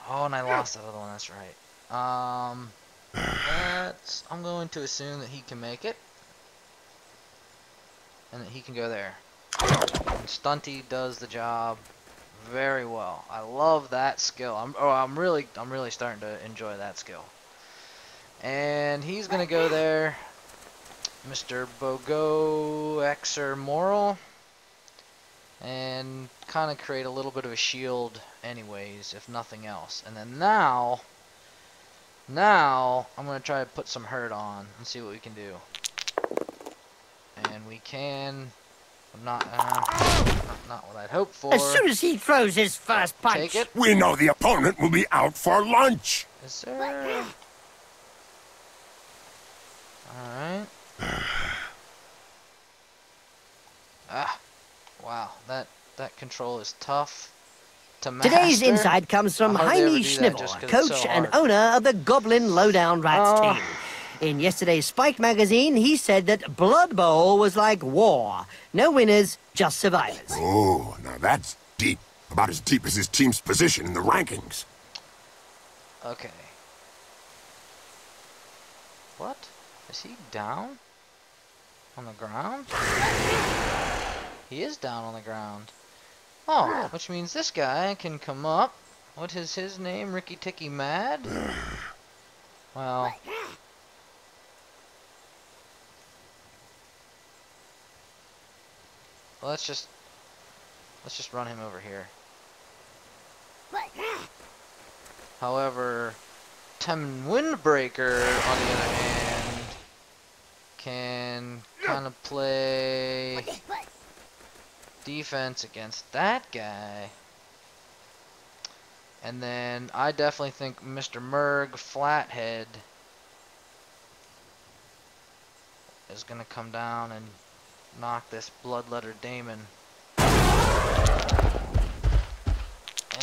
Oh, and I lost that other one, that's right. I'm going to assume that he can make it. And that he can go there. And Stunty does the job very well. I love that skill. I'm really starting to enjoy that skill. And he's gonna go there, Mr. Bogo Xer Moral, and kind of create a little bit of a shield anyways, if nothing else. And then now I'm gonna try to put some hurt on and see what we can do. And we can. Not what I'd hoped for. As soon as he throws his first punch, take it. We know the opponent will be out for lunch. Is there? All right. Wow. That control is tough to master. Today's insight comes from Jaime Schnibbel, coach and owner of the Goblin Lowdown Rats team. In yesterday's Spike magazine, he said that Blood Bowl was like war. No winners, just survivors. Oh, now that's deep. About as deep as his team's position in the rankings. Okay. What? Is he down? On the ground? He is down on the ground. Oh, which means this guy can come up. What is his name? Ricky Ticky Mad? Well... Well, let's just run him over here. However, Tem Windbreaker, on the other hand, can kind of play defense against that guy. And then I definitely think Mr. Merg Flathead is going to come down and knock this bloodletter daemon.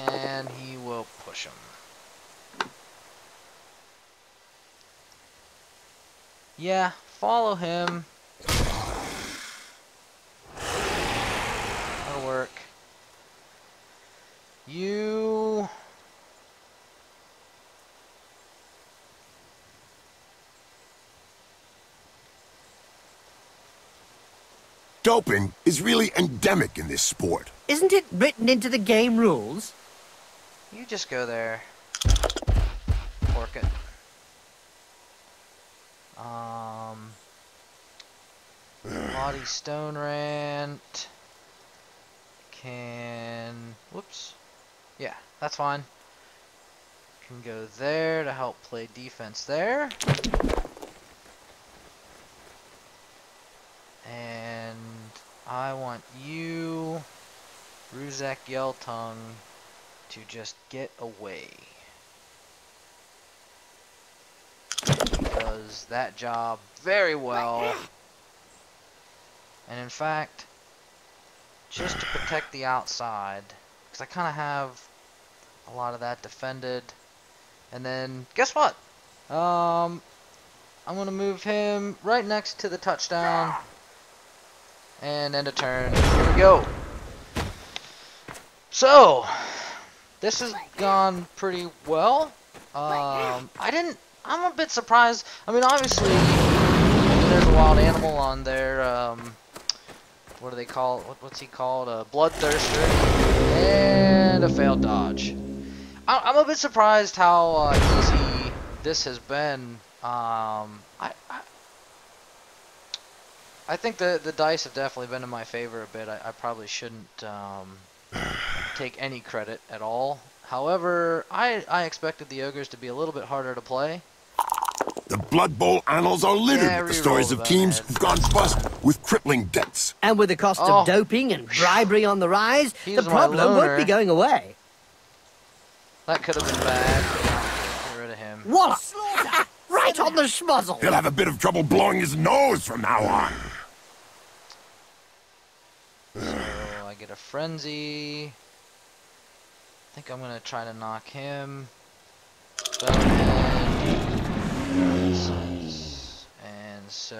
And he will push him. Yeah, follow him. That'll work. You... Doping is really endemic in this sport. Isn't it written into the game rules? You just go there. Pork it. Body Stone Rant. Can... Whoops. Yeah, that's fine. Can go there to help play defense there. And I want you, Ruzek Yeltung, to just get away. He does that job very well. And in fact, just to protect the outside, because I kind of have a lot of that defended. And then, guess what? I'm going to move him right next to the touchdown. And end of turn. Here we go. So, this has gone pretty well. I'm a bit surprised. I mean, obviously, there's a wild animal on there. What do they call it? What's he called? A bloodthirster. And a failed dodge. I'm a bit surprised how easy this has been. I think the dice have definitely been in my favor a bit. I probably shouldn't take any credit at all. However, I expected the Ogres to be a little bit harder to play. The Blood Bowl annals are littered with the stories of teams who've gone bust with crippling debts. And with the cost of doping and bribery on the rise, the problem won't be going away. That could have been bad. Get rid of him. Wallop! Right on the schmuzzle! He'll have a bit of trouble blowing his nose from now on. So I get a frenzy. I think I'm gonna try to knock him. And so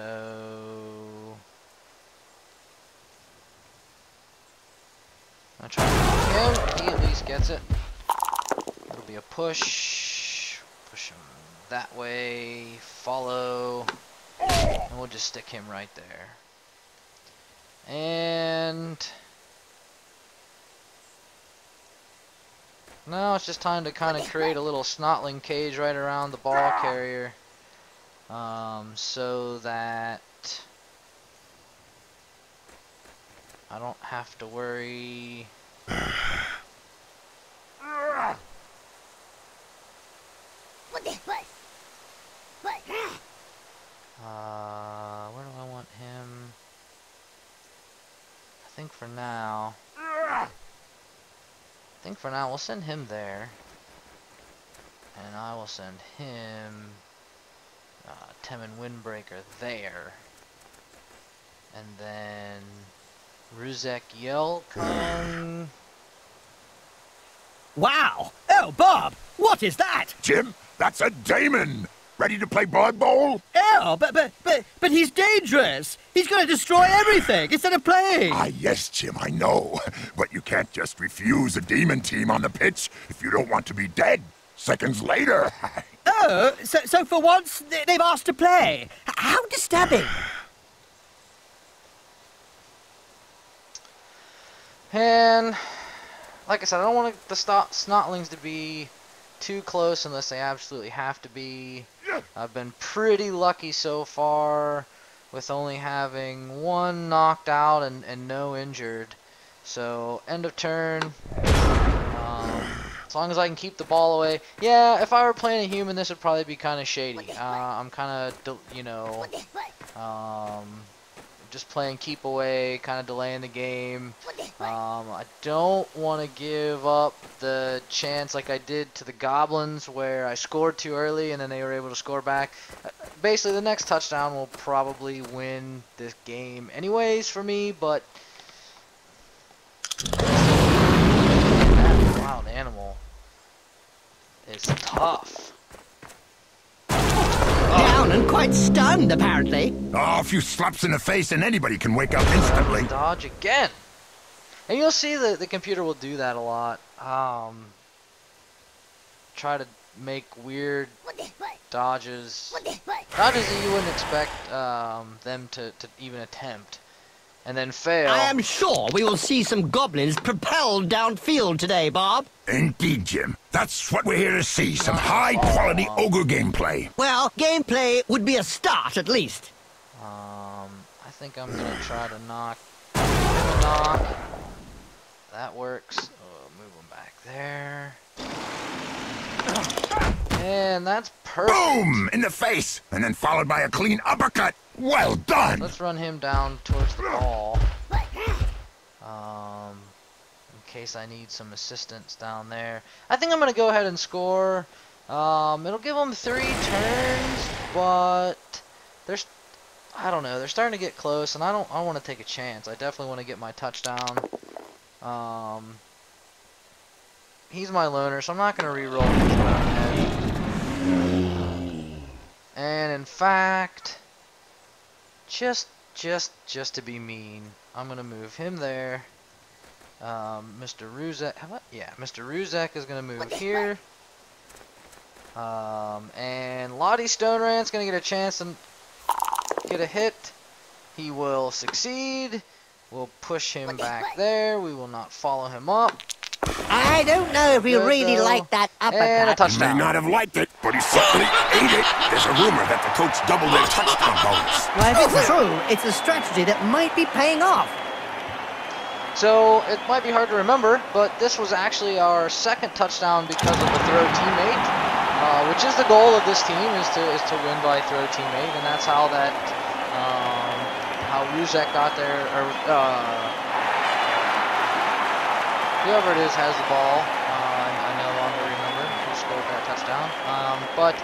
I'm gonna try to knock him. He at least gets it. It'll be a push. Push him that way. Follow. And we'll just stick him right there. And now it's just time to kind of create a little snotling cage right around the ball carrier, so that I don't have to worry. Where do I want him? I think for now we'll send him there, and I will send him Temin Windbreaker there, and then Ruzek Yeltung. Wow! Oh, Bob, what is that? Jim, that's a daemon! Ready to play Blood Bowl? Oh, but he's dangerous. He's going to destroy everything instead of playing. Ah, yes, Jim, I know. But you can't just refuse a demon team on the pitch if you don't want to be dead seconds later. Oh, so for once they've asked to play. How disturbing. And like I said, I don't want the snotlings to be too close unless they absolutely have to be. I've been pretty lucky so far with only having one knocked out and no injured. So end of turn. As long as I can keep the ball away. Yeah, if I were playing a human, this would probably be kind of shady. I'm kind of, you know, just playing keep away, kind of delaying the game. I don't want to give up the chance like I did to the Goblins where I scored too early and then they were able to score back. Basically, the next touchdown will probably win this game anyways for me, but that wild animal is tough. Now down and quite stunned, apparently. Oh, a few slaps in the face and anybody can wake up instantly. Dodge again. And you'll see that the computer will do that a lot. Try to make weird dodges. Dodges that you wouldn't expect them to even attempt. And then fail. I am sure we will see some goblins propelled downfield today, Bob. Indeed, Jim. That's what we're here to see. Some high-quality Ogre gameplay. Well, gameplay would be a start, at least. I think I'm gonna try to knock. That works. Oh, move him back there. And that's perfect. Boom! In the face! And then followed by a clean uppercut. Well done! Let's run him down towards the ball. In case I need some assistance down there. I think I'm going to go ahead and score. It'll give them 3 turns, but there's... I don't know. They're starting to get close, and I want to take a chance. I definitely want to get my touchdown. He's my loner, so I'm not going to re-roll his head. And in fact, just to be mean, I'm going to move him there. Mr. Ruzek, Mr. Ruzek is going to move here. And Lottie Stonerant's going to get a chance to get a hit. He will succeed. We'll push him back there. We will not follow him up. I don't know if he really liked that uppercut. And a touchdown. He may not have liked it, but he certainly ate it. There's a rumor that the coach doubled their touchdown bonus. Well, if it's true, it's a strategy that might be paying off. So, it might be hard to remember, but this was actually our 2nd touchdown because of the throw teammate, which is the goal of this team, is to win by throw teammate, and that's how that, how Ruzek got there, or, whoever it is has the ball. I no longer remember who scored that touchdown, but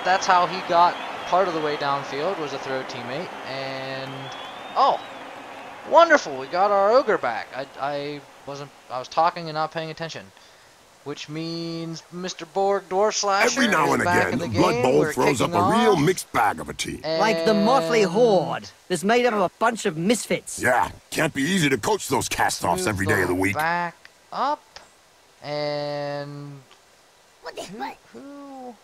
that's how he got part of the way downfield, was a throw teammate, and, oh! Wonderful, we got our Ogre back. I was talking and not paying attention. Which means Mr. Borg Dwarf Slasher Every now is and back again, in the Blood game. Bowl We're throws up kicking a real off. mixed bag of a team. Like the motley horde that's made up of a bunch of misfits. Yeah, can't be easy to coach those cast-offs every day of the week. Back up. And... Who?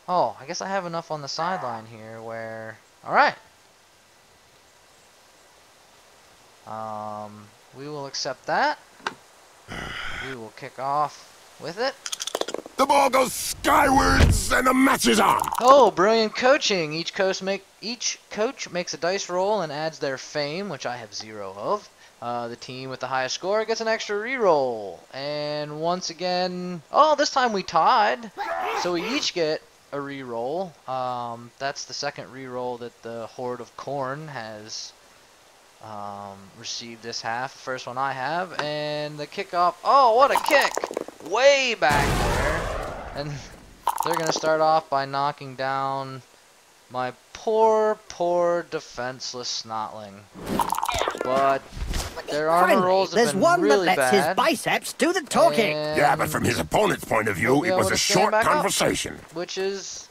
Oh, I guess I have enough on the sideline here where... Alright. We will accept that. We will kick off with it. The ball goes skywards and the match is on. Oh, brilliant coaching. Each coach makes a dice roll and adds their fame, which I have 0 of. The team with the highest score gets an extra reroll. And once again, oh, this time we tied. So we each get a reroll. That's the 2nd reroll that the Horde of Khorne has received this half. The first one I have, and the kickoff. Oh, what a kick! Way back there, and they're gonna start off by knocking down my poor defenseless snotling. But their armor rolls have been one really that lets bad. his biceps do the talking. Yeah, but from his opponent's point of view, it was a short conversation. Which is...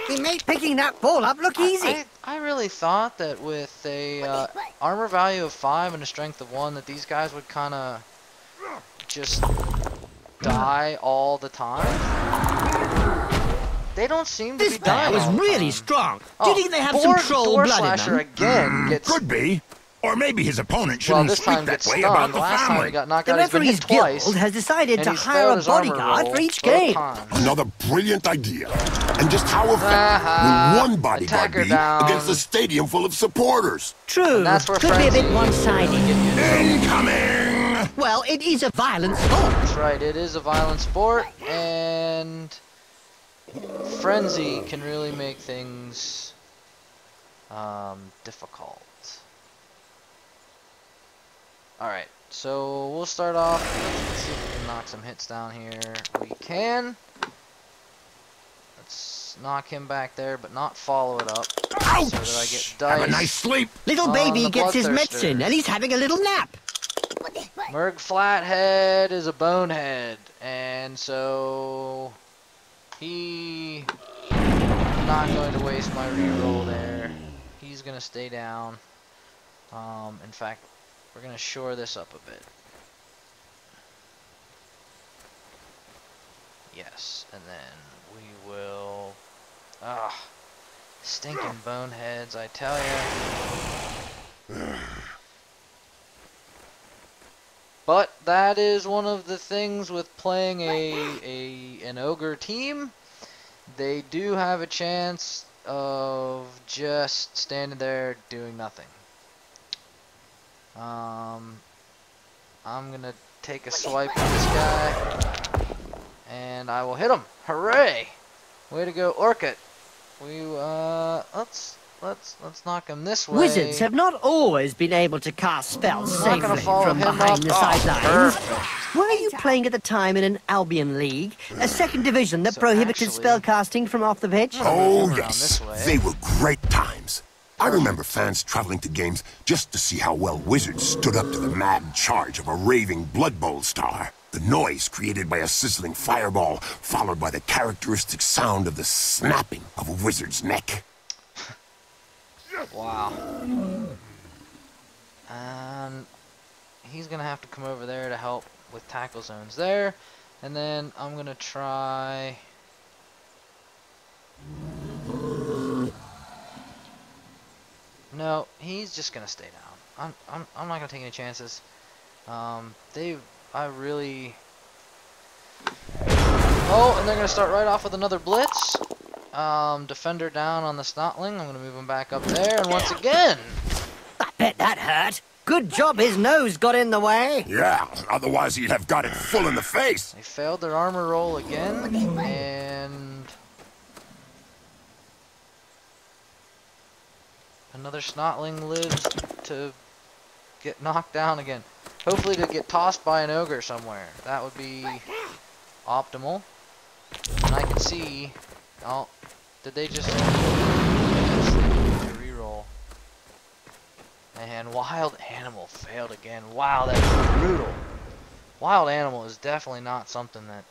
He made picking that ball up look easy. I really thought that with a armor value of 5 and a strength of 1 that these guys would kind of just die all the time. They don't seem to be dying. This was really strong. Do you think they have some troll blood in them? Again gets... Could be. Or maybe his opponent shouldn't speak that way about the Last time he family. got knocked The out, he's been referee's hit twice. guild has decided to he's hire failed a his armor bodyguard roll for each both game. times. Another brilliant idea. And just how effective will one bodyguard be against a stadium full of supporters? True. That's where Could be a bit Frenzy one-sided. Incoming! Well, it is a violent sport. That's right, it is a violent sport, and Frenzy can really make things difficult. Alright, so we'll start off. Let's see if we can knock some hits down here. We can. Let's knock him back there, but not follow it up. Ouch! So that I get dice. Have a nice sleep. Little baby the gets his Bloodthirster. medicine, and he's having a little nap. Merg Flathead is a bonehead, and so he I'm not going to waste my reroll there. He's going to stay down. In fact, we're going to shore this up a bit. Yes, and then we will... stinking boneheads, I tell ya. But that is one of the things with playing an ogre team. They do have a chance of just standing there doing nothing. I'm gonna take a swipe at this guy, and I will hit him. Hooray! Way to go, Orchid. Let's knock him this way. Wizards have not always been able to cast spells safely from behind the sidelines. Were you playing at the time in an Albion League, a second division that prohibited spellcasting from off the pitch? Oh, yes. They were great times. I remember fans traveling to games just to see how well Wizards stood up to the mad charge of a raving Blood Bowl star. The noise created by a sizzling fireball, followed by the characteristic sound of the snapping of a wizard's neck. Wow. And he's going to have to come over there to help with tackle zones there. And then I'm going to try... No, he's just going to stay down. I'm not going to take any chances. I really... Oh, and they're going to start right off with another blitz. Defender down on the Snotling. I'm going to move him back up there, and once again... I bet that hurt. Good job his nose got in the way. Yeah, otherwise he'd have got it full in the face. They failed their armor roll again, and... Another Snotling lives to get knocked down again. Hopefully to get tossed by an ogre somewhere. That would be optimal. And I can see... Oh, did they just reroll? And Wild Animal failed again. Wow, that's brutal. Wild Animal is definitely not something that,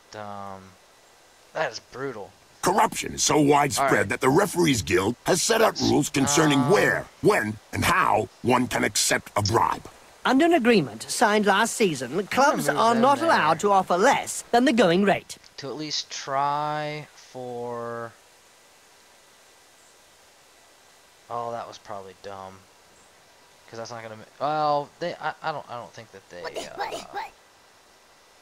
that is brutal. Corruption is so widespread that the Referees Guild has set out rules concerning where, when, and how one can accept a bribe. Under an agreement signed last season, clubs are not allowed to offer less than the going rate. To at least try for... Oh, that was probably dumb. Because that's not gonna. Well, I don't think that they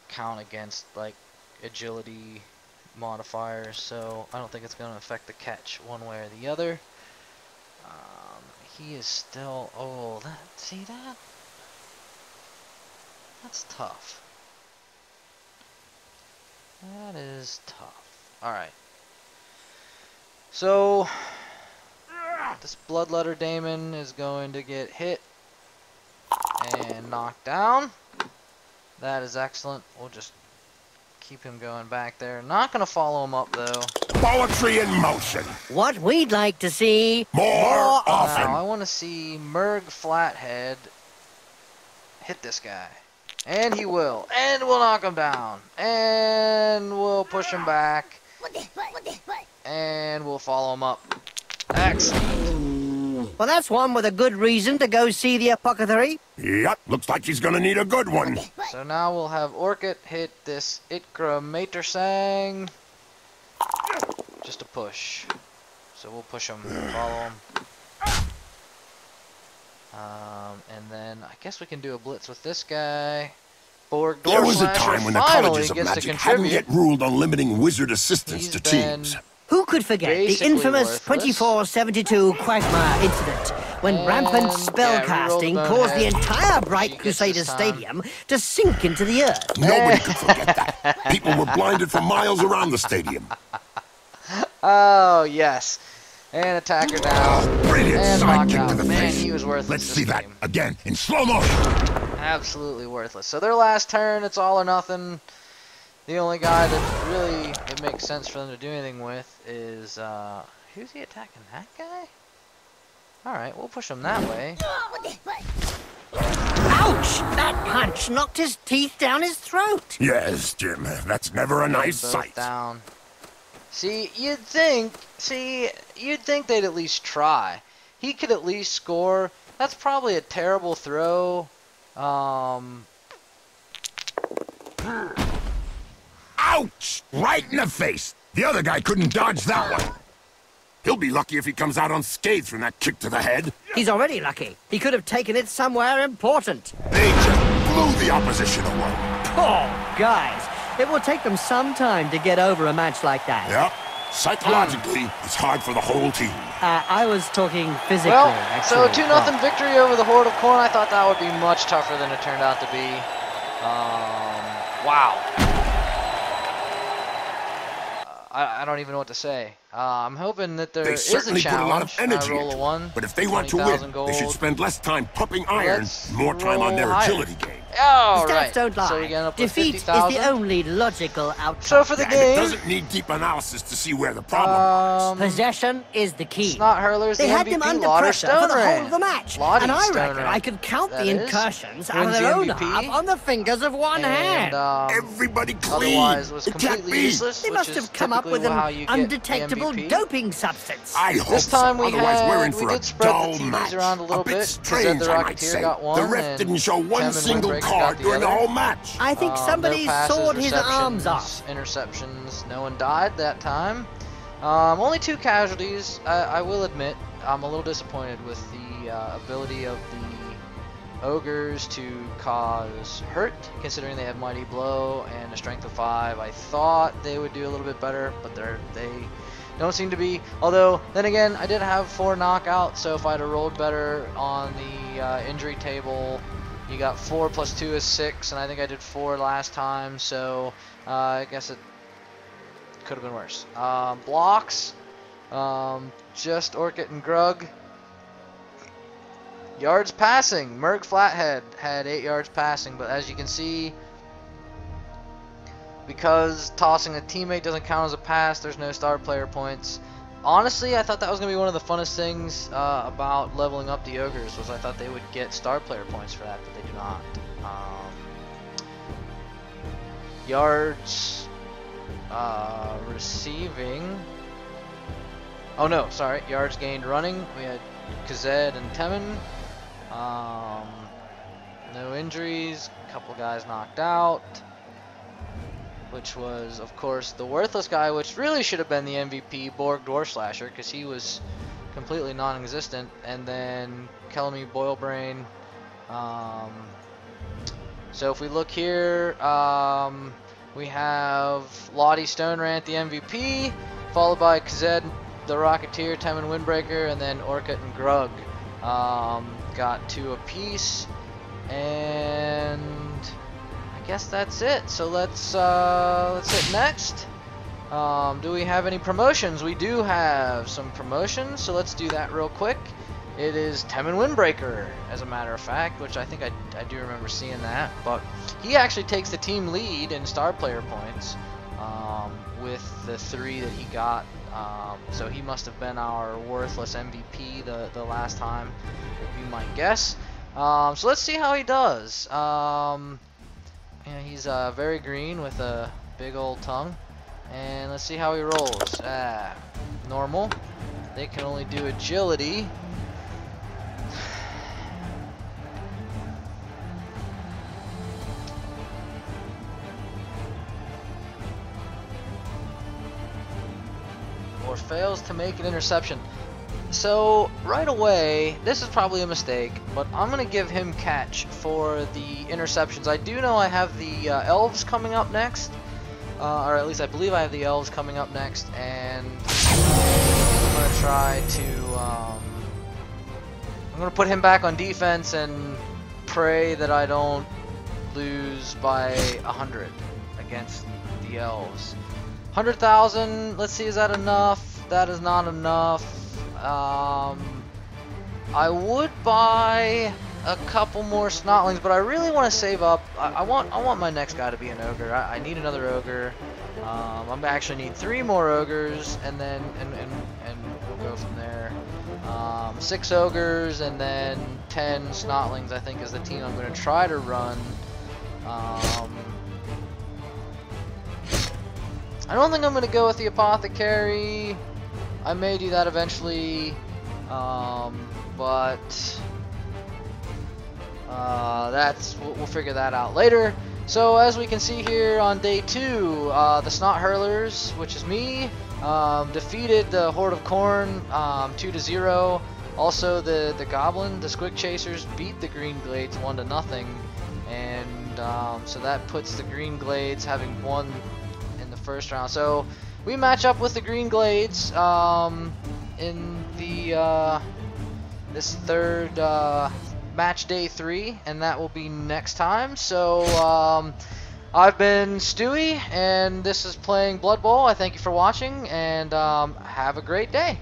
count against like agility modifiers, so I don't think it's gonna affect the catch one way or the other. He is still. Oh, see that? That's tough. That is tough. All right. So. This Bloodletter Daemon is going to get hit and knocked down. That is excellent. We'll just keep him going back there. Not going to follow him up, though. Poetry in motion. What we'd like to see more often. Now, I want to see Merg Flathead hit this guy. And he will. And we'll knock him down. And we'll push him back. And we'll follow him up. Excellent. Well, that's one with a good reason to go see the apothecary. Yep, looks like he's gonna need a good one. So now we'll have Orchid hit this Itkra Matersang. Just a push. So we'll push him, follow him. And then I guess we can do a blitz with this guy. Borg Door There was a Slasher time when the colleges of magic hadn't yet ruled on limiting wizard assistance to teams. Who could forget the infamous 2472 Quagmire incident, when rampant spellcasting caused the entire Bright Crusaders Stadium to sink into the earth? Nobody could forget that. People were blinded for miles around the stadium. Oh, yes. And attacker down. Brilliant and sidekick to the Man, face. he was worthless. Let's see that again in slow motion. Absolutely worthless. So their last turn, it's all or nothing. The only guy that really it makes sense for them to do anything with is, who's he attacking? That guy? Alright, we'll push him that way. Ouch! That punch knocked his teeth down his throat. Yes, Jim, that's never a nice sight. Down. See, you'd think they'd at least try. He could at least score. That's probably a terrible throw. Ouch! Right in the face. The other guy couldn't dodge that one. He'll be lucky if he comes out unscathed from that kick to the head. He's already lucky. He could have taken it somewhere important. They just blew the opposition away. Poor guys. It will take them some time to get over a match like that. Yep. Psychologically, it's hard for the whole team. I was talking physically, well, actually. So 2-0 victory over the Horde of Khorne. I thought that would be much tougher than it turned out to be. Wow. I don't even know what to say. I'm hoping that there is a challenge. They certainly put a lot of energy roll into a 1, but if they want to win, gold. they should spend less time pumping iron, more time on their agility game. Oh, the stats right. don't lie. So again, up defeat is 50,000. the only logical outcome. So for the And game, it doesn't need deep analysis to see where the problem lies. Possession is the key. Snot Hurlers, they the had MVP, them under Lauder pressure for the Stone whole of the match. Lottie And I Stone reckon Rain. I could count That the is. incursions out of Wins their the own MVP. half on the fingers of one hand. Everybody clean. Otherwise was It can't completely be. useless. They which must is have come up with typically how an you get undetectable MVP. doping substance. I hope This time so. we Otherwise, we're in had, for we a did spread dull the TVs match. around a little bit. Strange, the I might Rocketeer say. got one. The ref didn't show one Tim and single Windbreaker card got during the other. whole match. I think somebody No passes, sawed his arms off. Interceptions. No one died that time. Only 2 casualties. I will admit, I'm a little disappointed with the ability of the Ogres to cause hurt, considering they have Mighty Blow and a strength of 5. I thought they would do a little bit better, but they don't seem to be. Although, then again, I did have 4 knockouts, so if I'd have rolled better on the injury table, you got 4 plus 2 is 6, and I think I did 4 last time, so I guess it could have been worse. Blocks, just Orchid and Grug. Yards passing, Merg Flathead had 8 yards passing, but as you can see, because tossing a teammate doesn't count as a pass, there's no star player points. Honestly, I thought that was going to be one of the funnest things about leveling up the Ogres, was I thought they would get star player points for that, but they do not. Yards receiving. Oh no, sorry. Yards gained running. We had Kazed and Temin. No injuries. A couple guys knocked out. Which was, of course, the worthless guy, which really should have been the MVP, Borg Dwarf Slasher, because he was completely non-existent. And then Kelmy Boilbrain. So if we look here, we have Lottie Stonerant, the MVP, followed by Kazed, the Rocketeer, Temin Windbreaker, and then Orchid and Grug. Got 2 apiece, and I guess that's it. So let's hit next. Do we have any promotions? We do have some promotions, so let's do that real quick. It is Temin Windbreaker, as a matter of fact, which I think I do remember seeing that. But he actually takes the team lead in star player points with the 3 that he got. So he must have been our worthless MVP the last time, would be my guess. So let's see how he does. Yeah, he's very green with a big old tongue. And let's see how he rolls. Normal. They can only do agility. Or fails to make an interception. So right away, this is probably a mistake, but I'm gonna give him catch for the interceptions. I do know I have the elves coming up next, or at least I believe I have the elves coming up next, and I'm gonna try to I'm gonna put him back on defense and pray that I don't lose by 100 against the elves. 100,000, let's see, is that enough? That is not enough. I would buy a couple more Snotlings, but I really want to save up. I want my next guy to be an Ogre. I need another Ogre. I actually need 3 more Ogres, and then and we'll go from there. 6 Ogres and then 10 Snotlings, I think, is the team I'm going to try to run. I don't think I'm going to go with the Apothecary. I may do that eventually, but we'll figure that out later. So as we can see here on day 2, the Snot Hurlers, which is me, defeated the Horde of Khorne 2-0. Also the Goblin, the Squig Chasers, beat the Green Glades 1-0, and so that puts the Green Glades having won in the first round. So we match up with the Green Glades in the this third match, day 3, and that will be next time. So I've been Stewie, and this is playing Blood Bowl. I thank you for watching, and have a great day.